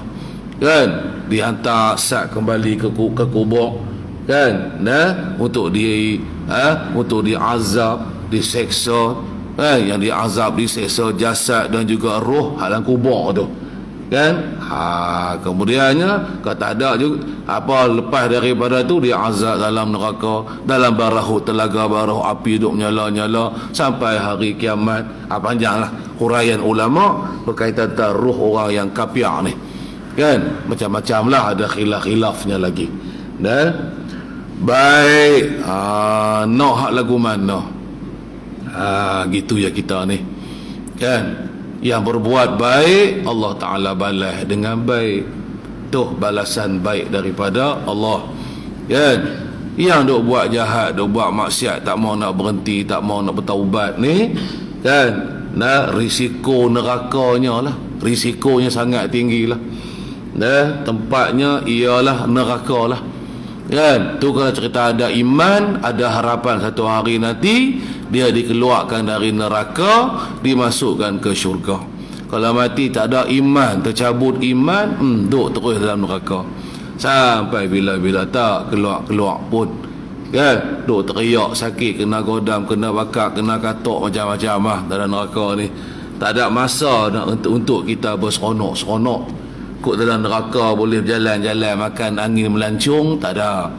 kan? Dihantar sat kembali ke kubur, kan? Untuk diazab, diseksa, kan? Yang diazab, diseksa jasad dan juga roh dalam kubur tu, kan? Kemudiannya kata ada juga lepas daripada tu dia azab dalam neraka, dalam Barahud, telaga Barahud, api duk menyala-nyala sampai hari kiamat. Panjanglah huraian ulama berkaitan tentang roh orang yang kafir ni, kan? Macam-macam lah, ada khilaf-khilafnya lagi. Baik, nak hak lagu mana? Gitu ya kita ni, kan? Yang berbuat baik, Allah Ta'ala balas dengan baik. Tuh balasan baik daripada Allah, kan? Yang duk buat jahat, duk buat maksiat, tak mau nak berhenti, tak mau nak bertaubat ni, kan? Risiko nerakanya lah, risikonya sangat tinggi lah. Tempatnya ialah neraka lah, kan? Tu kalau cerita ada iman, ada harapan satu hari nanti dia dikeluarkan dari neraka, dimasukkan ke syurga. Kalau mati tak ada iman, tercabut iman, duk terus dalam neraka. Sampai bila-bila tak keluar-keluar pun, kan, duk teriak sakit, kena godam, kena bakar, kena katok macam-macam lah dalam neraka ni. Tak ada masa nak untuk kita berseronok-seronok. Kok dalam neraka boleh berjalan-jalan, makan angin melancung, tak ada.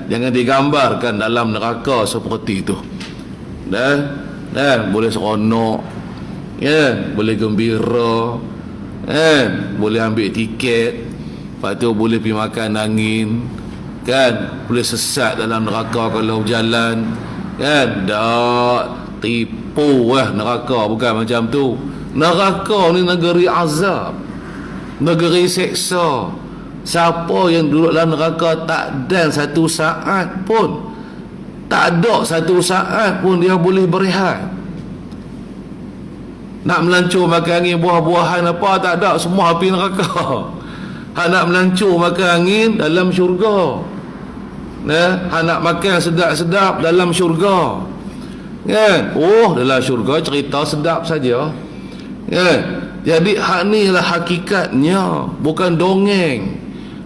Jangan digambarkan dalam neraka seperti itu. Boleh seronok, boleh gembira, boleh ambil tiket, lepas tu boleh pergi makan angin, kan, boleh sesat dalam neraka kalau berjalan, kan. Tak, tipu neraka, bukan macam tu. Neraka ni negeri azab, negeri seksa. Siapa yang duduk dalam neraka tak dan satu saat pun, tak ada satu saat pun dia boleh berehat. Nak melancur makan angin, buah-buahan apa tak ada, semua api neraka. Nak melancur makan angin dalam syurga, nak makan sedap-sedap dalam syurga, kan. Dalam syurga cerita sedap saja, kan. Jadi hak ni lah hakikatnya, bukan dongeng.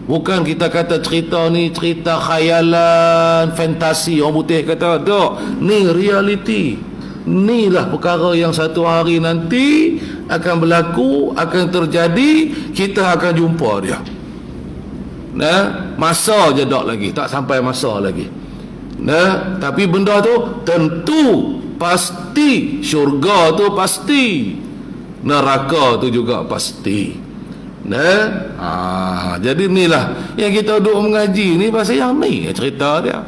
Bukan kita kata cerita ni cerita khayalan, fantasi. Orang putih kata tak, ni realiti. Inilah perkara yang satu hari nanti akan berlaku, akan terjadi, kita akan jumpa dia. Masa je tak lagi, tak sampai masa lagi. Tapi benda tu tentu pasti. Syurga tu pasti, neraka tu juga pasti. Jadi inilah yang kita duduk mengaji ni, pasal yang ni cerita dia.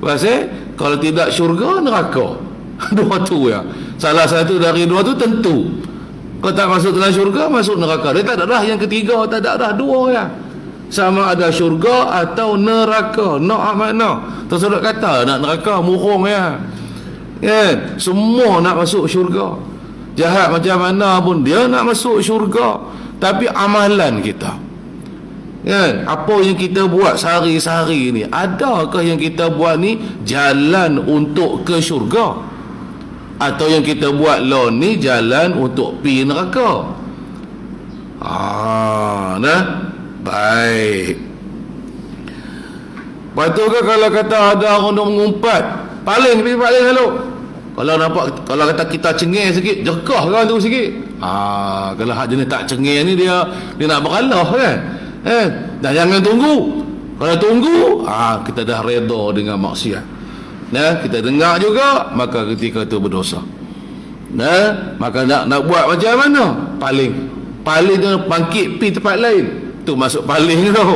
Pasal kalau tidak syurga, neraka. Dua tu ya. Salah satu dari dua tu tentu. Kau tak masuk dalam syurga, masuk neraka. Dia tak ada dah yang ketiga, tak ada dah, dua ya. Sama ada syurga atau neraka. Nak makna tersedut kata nak neraka murung ya. Semua nak masuk syurga. Jahat macam mana pun dia nak masuk syurga. Tapi amalan kita, apa yang kita buat sehari-hari ni, adakah yang kita buat ni jalan untuk ke syurga, atau yang kita buat ni jalan untuk pergi neraka? Baik. Lepas tu kan kalau kata ada orang nak mengumpat, paling selalu. Kalau nampak, kalau kata kita cengeng sikit, jerkah kan tu sikit. Kalau hak jenis tak cengeng ni, dia nak beralah kan. Dan jangan tunggu. Kalau tunggu, kita dah reda dengan maksiat. Kita dengar juga, maka ketika tu berdosa. Maka nak buat macam mana? Paling tu bangkit pi tempat lain. Tu masuk paling tu.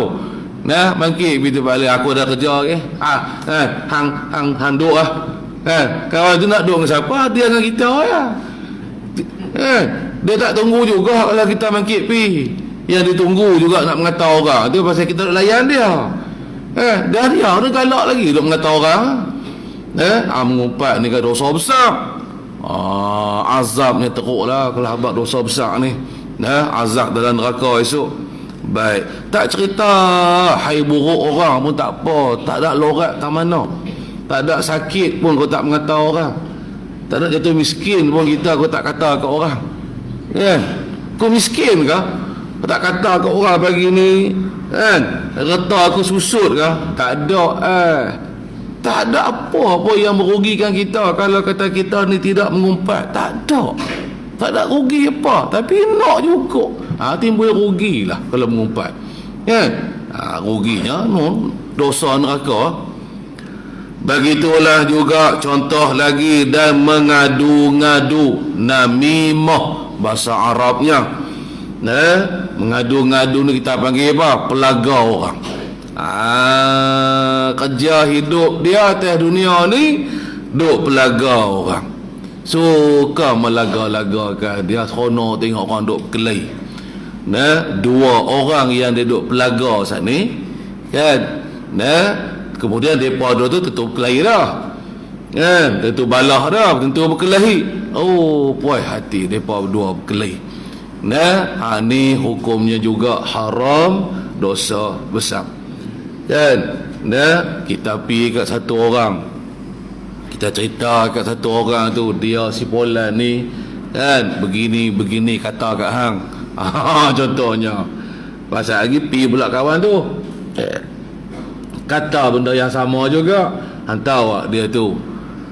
Bangkit pi tempat lain. Aku dah kerja ke. Hang duk lah. Kawan tu nak duduk dengan siapa? Dia dengan kita ya. Dia tak tunggu juga kalau kita bangkit pi. Yang ditunggu juga nak mengata orang. Itu pasal kita nak layan dia. Dia galak lagi duk mengata orang. Mengumpat ni kan dosa besar. Azabnya teruk lah kalau habaq dosa besar ni. Azab dalam neraka esok. Baik. Tak cerita hai buruk orang pun tak apa. Tak ada lorat tak mana. Tak ada sakit pun kau tak mengata orang. Tak ada jatuh miskin pun kita kau tak kata ke orang. Kau miskin ke? Kau tak kata ke orang pagi ni, reta aku susut ke? Tak ada. Tak ada apa-apa yang merugikan kita kalau kata kita ni tidak mengumpat. Tak ada. Tak ada rugi apa. Tapi nak juga. Timbul rugilah kalau mengumpat. Ruginya dosa neraka. Begitulah juga contoh lagi, dan mengadu-ngadu, namimah bahasa Arabnya. Mengadu-ngadu ni kita panggil apa? Pelaga orang. Kerja hidup dia atas dunia ni duk pelaga orang. Suka melaga-lagakan dia, seronok tengok orang duk berkelahi. Dua orang yang dia duk pelaga saat ni, kan. Kemudian mereka dua tu tentu berkelahi dah, tentu balah dah, tentu berkelahi. Puai hati mereka berdua berkelahi. Ni hukumnya juga haram, dosa besar. Kan? Kita pergi kat satu orang, kita cerita kat satu orang tu, dia si Polan ni, kan, begini kata kat hang. Contohnya, Pasal lagi pi pula kawan tu, kata benda yang sama juga, hantar awak dia tu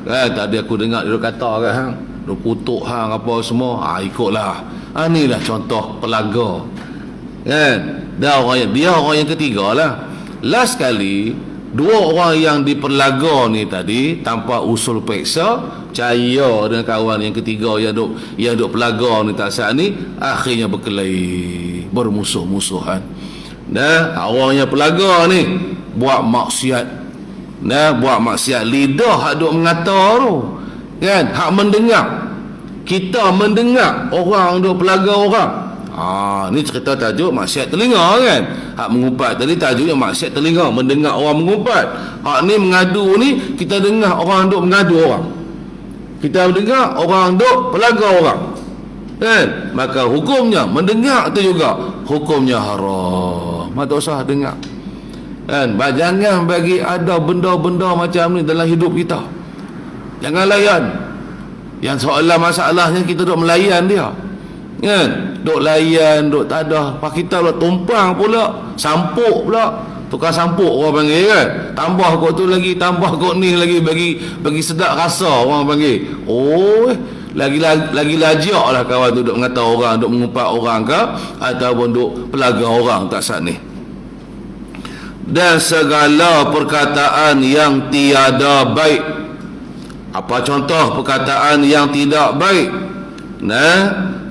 kan. Tadi aku dengar dia kata kan, hang dia kutuk hang apa semua, ikutlah. Inilah contoh pelaga kan. Dia orang yang ketiga lah. Last kali, dua orang yang diperlaga ni tadi tanpa usul peksa, percaya dengan kawan yang ketiga yang duk pelaga ni tak sah ni, akhirnya berkelahi, bermusuh-musuhan. Orang yang pelaga ni buat maksiat, buat maksiat. Lidah hak duk mengata tu kan, hak mendengar, kita mendengar orang duk pelaga orang. Ni cerita tajuk maksiat telinga kan. Hak mengumpat tadi tajuknya maksiat telinga, mendengar orang mengumpat. Hak ni mengadu ni, kita dengar orang duk mengadu orang, kita dengar orang duk pelaga orang kan. Maka hukumnya mendengar tu juga hukumnya haram, tak usah dengar kan. Jangan bagi ada benda-benda macam ni dalam hidup kita. Jangan layan. Yang soalan masalahnya kita duk melayan dia kan, duk layan, duk tak ada. Pak kita pula tumpang pula, sampuk pula, tukar sampuk orang panggil kan. Tambah kau tu lagi, tambah kau ni lagi, bagi sedap rasa orang panggil. Lagi lajak lah kawan tu duk mengata orang, duk mengumpat orang ke, ataupun duk pelaga orang tak sah ni. Dan segala perkataan yang tiada baik. Apa contoh perkataan yang tidak baik?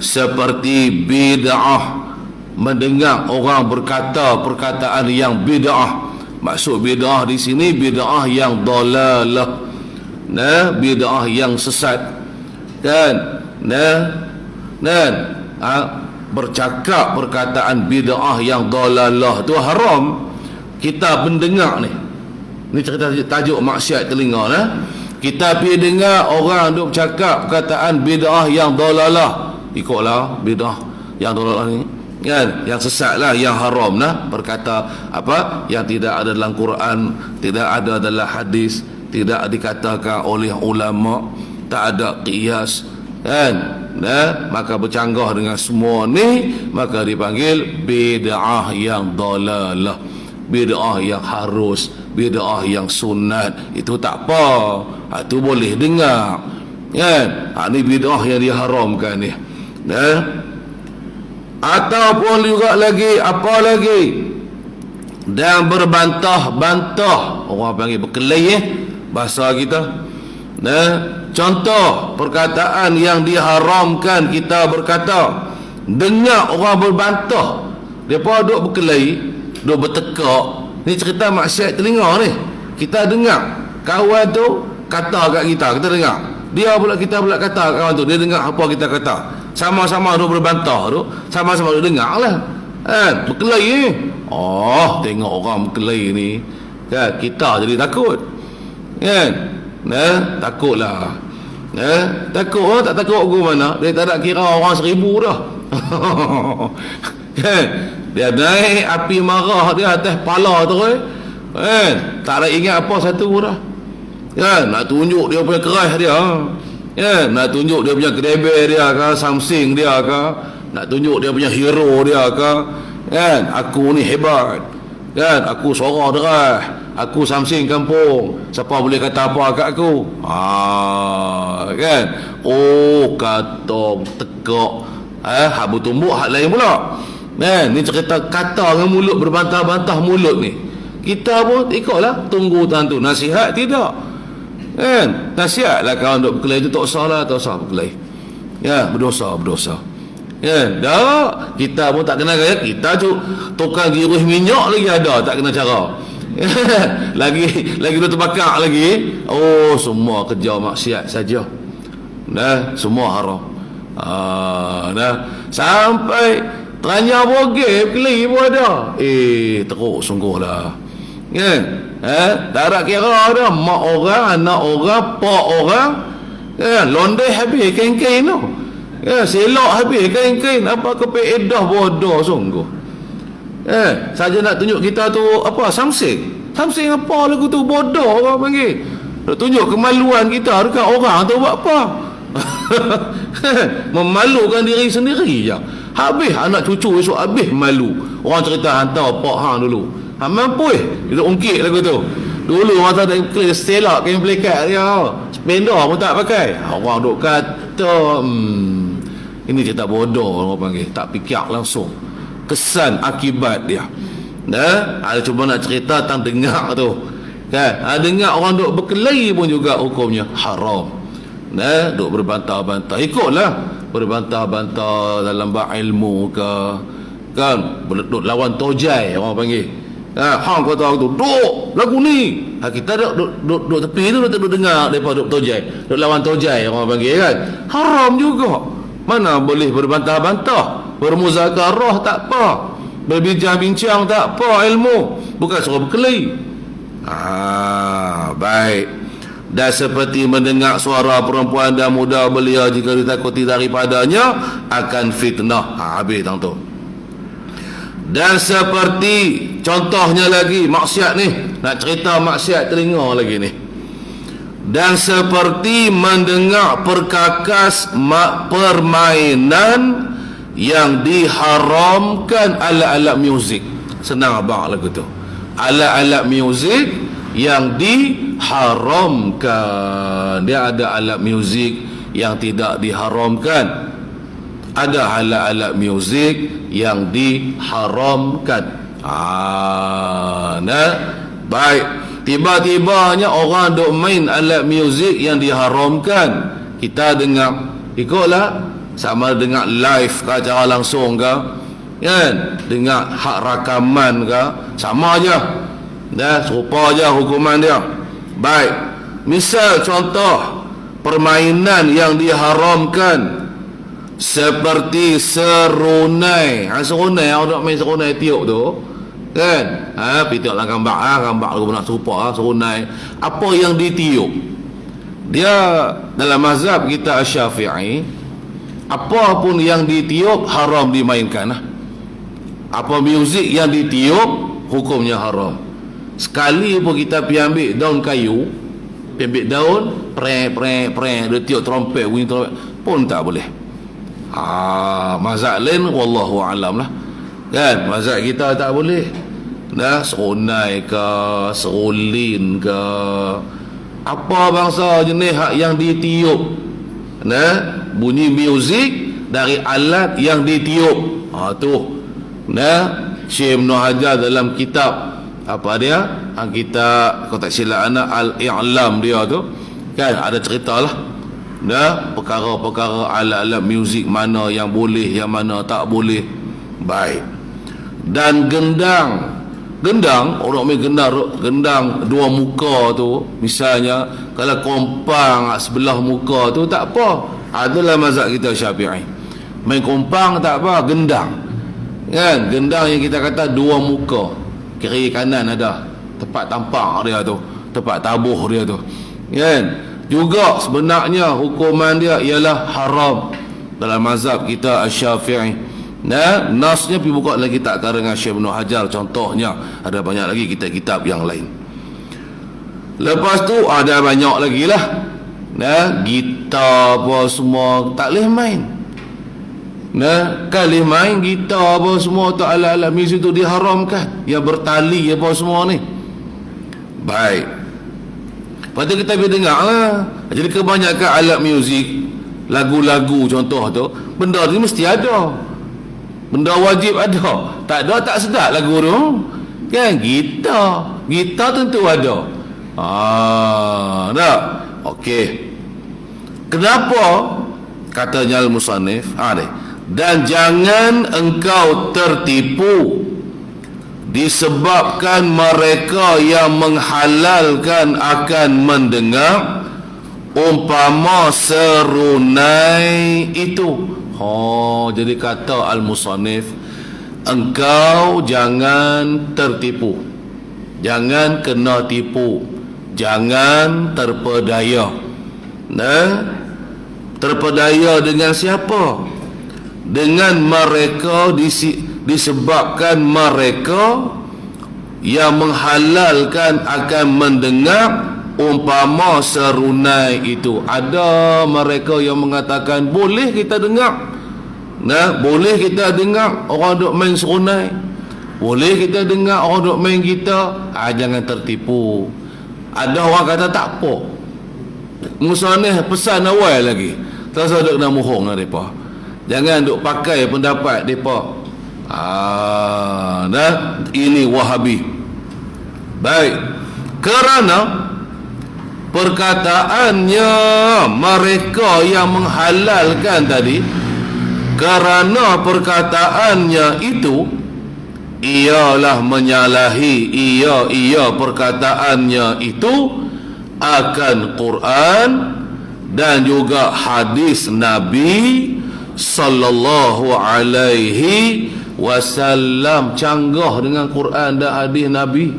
Seperti bid'ah, mendengar orang berkata perkataan yang bid'ah. Maksud bid'ah di sini bid'ah yang dalalah, bid'ah yang sesat kan. Bercakap perkataan bid'ah yang dalalah tu haram. Kita mendengar ni cerita tajuk maksiat telinga kita pergi dengar orang duk bercakap perkataan bid'ah yang dalalah, ikutlah bid'ah yang dalalah ni kan, yang sesat lah, yang haram berkata apa yang tidak ada dalam Quran, tidak ada dalam hadis, tidak dikatakan oleh ulama, tak ada qiyas kan. Maka bercanggah dengan semua ni, maka dipanggil bid'ah yang dalalah, bid'ah yang harus, bid'ah yang sunat. Itu tak apa, itu boleh dengar kan. Ni bid'ah yang diharamkan ni. Ataupun juga lagi, apa lagi, dan berbantah-bantah, orang panggil berkelahi bahasa kita. Contoh perkataan yang diharamkan, kita berkata, dengar orang berbantah, depa duk berkelahi, duk bertekak. Ni cerita maksiat telinga ni. Kita dengar kawan tu kata kat kita, kita dengar. Kita pula kata kawan tu, dia dengar apa kita kata. Sama-sama duk berbantah tu, sama-sama duk dengar lah kan, berkelahi ni. Tengok orang berkelahi ni kan, kita jadi takut kan. Takutlah. Takut tak takut ke mana? Dia tak ada kira orang 1000 dah. Kan? Dia naik api marah dia atas kepala tu kan. Tak ada ingat apa satu dah. Kan? Nak tunjuk dia punya keras dia. Kan? Nak tunjuk dia punya kedebel dia ke, samsing dia ke, nak tunjuk dia punya hero dia ke. Kan? Aku ni hebat. Kan? Aku suara deras, aku samsing kampung, siapa boleh kata apa kat aku. Kan? Kata tekak. Hak bertumbuk hak lain pula. Ni cerita kata dengan mulut, berbantah-bantah mulut ni. Kita pun ikutlah, tunggu tuan tu. Nasihat tidak kan? Nasihatlah kawan duk berkelahi tu, tak usah berkelahi. Berdosa kan. Dah, kita pun tak kena gaya. Kita tu tukang girus minyak lagi ada, tak kena cara. lagi dah terbakar lagi. Semua kerja maksiat saja. Semua haram. Sampai tanya bogey berkelahi pun ada. Teruk sungguh lah kan. Tak ada kira dah, mak orang, anak orang, pak orang kan, londai habis kain-kain tu. Selok habis kain-kain, apa kepeedah bodoh sungguh. Saja nak tunjuk kita tu apa, samsing apa lagu tu, bodoh orang panggil. Nak tunjuk kemaluan kita dekat orang tu buat apa? Memalukan diri sendiri je. Habis anak cucu esok habis malu. Orang cerita hantar pak hang dulu. Mampu itu ungkit lagu tu. Dulu masa ada selak kain pelikat dia. Spender pun tak pakai. Orang duk kata ini cerita bodoh orang panggil. Tak fikir langsung kesan akibat dia. Ada cuba nak cerita tentang dengar tu. Kan? Dengar orang duk berkelahi pun juga hukumnya haram. Duk berbantah-bantah. Ikutlah berbantah-bantah dalam bab ilmu ke, kan, duk lawan tojai orang panggil. Hang kata tu duk lagu ni. Kita duk tepi tu duk dengar depa duk tojai, duk lawan tojai orang panggil kan. Haram juga. Mana boleh berbantah-bantah, bermuzakarah tak apa, berbincang-bincang tak apa ilmu, bukan suruh berkelahi. Baik. Dan seperti mendengar suara perempuan dan muda belia jika ditakuti daripadanya akan fitnah. Habis tang tu. Dan seperti contohnya lagi maksiat ni, nak cerita maksiat telinga lagi ni. Dan seperti mendengar perkakas permainan yang diharamkan, alat-alat muzik. Senang abang lagu tu. Alat-alat muzik yang diharamkan. Dia ada alat muzik yang tidak diharamkan. Ada alat-alat muzik yang diharamkan. Baik. Tiba-tibanya orang duk main alat muzik yang diharamkan. Kita dengar, ikutlah, sama dengar live ke acara langsung ke, kan, dengar hak rakaman ke, sama aja. Serupa aja hukuman dia. Baik. Misal contoh permainan yang diharamkan seperti serunai. Serunai, orang nak main serunai tiup tu, kan, pitiup lah gambar, gambar lagu nak serupa serunai. Apa yang ditiup, dia dalam mazhab kita Syafi'i, apa pun yang ditiup haram dimainkan. Apa muzik yang ditiup hukumnya haram. Sekali pun kita pergi ambil daun kayu, ambil daun, prek, dia tiup trompet, bunyi trompet, pun tak boleh. Mazhab lain wallahu alam lah, kan, mazhab kita tak boleh. Serunai ke, serulin ke, apa bangsa jenis yang ditiup, bunyi muzik dari alat yang ditiup. Tu Syekh Ibn Hajar dalam kitab apa dia, kita kalau tak silap anak Al-I'lam dia tu, kan, ada ceritalah perkara-perkara alat-alat muzik mana yang boleh, yang mana tak boleh. Baik. Dan gendang, orang main gendang dua muka tu, misalnya kalau kompang sebelah muka tu tak apa, adalah mazhab kita Syafi'i. Main kompang tak apa, gendang, kan, gendang yang kita kata dua muka, kiri kanan ada tempat tampak dia tu, tempat tabuh dia tu, kan, juga sebenarnya hukuman dia ialah haram dalam mazhab kita Syafi'i. Nasnya pergi buka lagi kitab karangan Syekh Ibn Hajar, contohnya ada banyak lagi kitab-kitab yang lain. Lepas tu ada banyak lagi lah, gitar apa semua tak boleh main. Kali main gitar apa semua tu, alat-alat muzik tu diharamkan, yang bertali apa semua ni. Baik. Lepas tu kita boleh dengar lah. Jadi kebanyakan alat muzik, lagu-lagu contoh tu, benda ni mesti ada, benda wajib ada. Tak ada tak sedap lagu tu, kan. Gitar tentu ada. Tak? Okey. Kenapa katanya al-musannif, dan jangan engkau tertipu disebabkan mereka yang menghalalkan akan mendengar umpama serunai itu. Jadi kata al-musannif, engkau jangan tertipu, jangan kena tipu, jangan terpedaya. Terpedaya dengan siapa? Dengan mereka, disebabkan mereka yang menghalalkan akan mendengar umpama serunai itu. Ada mereka yang mengatakan boleh kita dengar, Boleh kita dengar orang duk main serunai, boleh kita dengar orang duk main gitar. Jangan tertipu. Ada orang kata tak apa, musanah pesan awal lagi, terus duk nak mohong dengan mereka. Jangan duk pakai pendapat mereka. Ini Wahabi. Baik, kerana perkataannya mereka yang menghalalkan tadi, kerana perkataannya itu ialah menyalahi perkataannya itu akan Quran dan juga hadis Nabi sallallahu alaihi wasallam. Canggah dengan Quran dan hadis Nabi.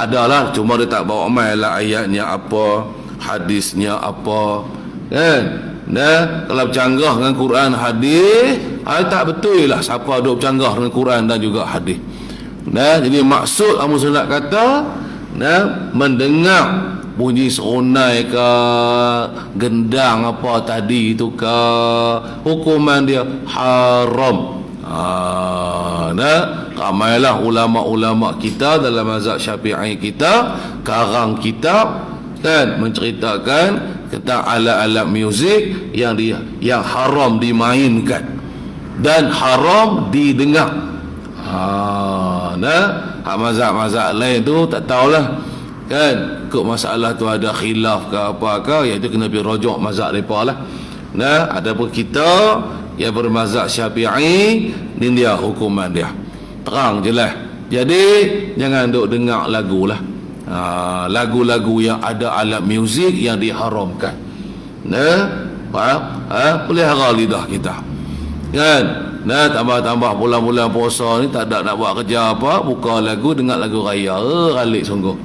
Adalah cuma dia tak bawa mai lah ayatnya apa, hadisnya apa, kan? Kalau bercanggah dengan Quran hadis, tak betul lah siapa duk bercanggah dengan Quran dan juga hadis. Jadi maksud Abu Sunat kata, mendengar bunyi serunai ke gendang apa tadi itu ke, hukuman dia haram. Ramailah ulama-ulama kita dalam mazhab Syafi'i kita karang kitab, kan, menceritakan tentang alat-alat muzik yang haram dimainkan dan haram didengar. Mazhab-mazhab lain tu tak tahulah, kan, kok masalah tu ada khilaf ke apa ke, iaitu kena pergi rujuk mazhab mereka lah. Adapun kita yang bermazhab Syafi'i, ni dia hukuman dia terang jelas. Jadi jangan duk dengar lagu lah, lagu-lagu yang ada alat muzik yang diharamkan. Pelihara lidah kita, kan. Tambah-tambah bulan-bulan puasa ni tak ada nak buat kerja apa, buka lagu, dengar lagu raya, ralik sungguh.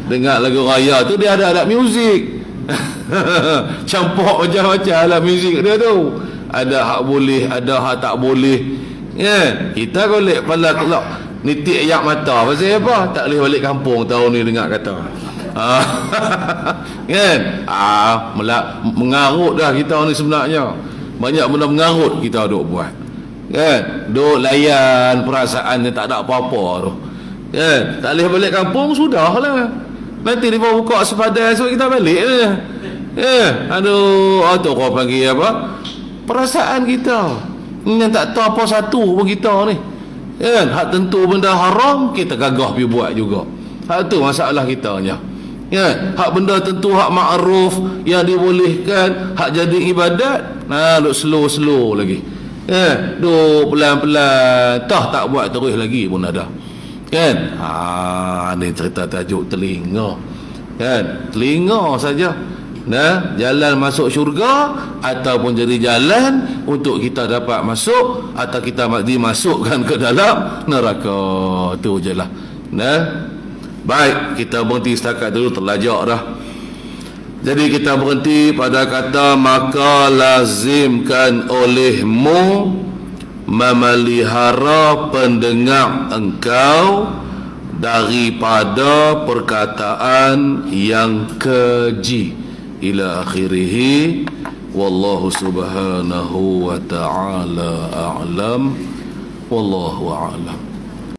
Dengar lagu raya tu dia ada alat muzik. Campur macam-macam alat muzik dia tu. Ada hak boleh, ada hak tak boleh. Kita golek pala kelak nitik ayak mata pasal apa? Tak boleh balik kampung tahun ni dengar kata. Kan? Mengarut dah kita ni sebenarnya. Banyak benda mengarut kita duk buat. Kan? Duk layan perasaan ni tak ada apa-apa tu. Kan? Tak boleh balik kampung, sudahlah. Nanti dia buka sepadan so kita balik je. Aduh, tu kau panggil apa? Perasaan kita. Yang tak tahu apa satu pun kita ni. Kan? Hak tentu benda haram kita gagah pergi buat juga. Hak tu masalah kita nya. Kan? Hak benda tentu hak ma'ruf yang dibolehkan, hak jadi ibadat, duk slow-slow lagi. Duk pelan-pelan, tak buat terus lagi pun ada. Kan? Ni cerita tajuk telinga. Kan? Telinga saja. Jalan masuk syurga ataupun jadi jalan untuk kita dapat masuk atau kita dimasukkan ke dalam neraka. Tu je lah. Baik, kita berhenti setakat dulu, terlajak dah. Jadi kita berhenti pada kata, maka lazimkan olehmu memelihara pendengar engkau daripada perkataan yang keji. Ila akhirih. Wallahu subhanahu wa ta'ala a'lam. Wallahu a'lam.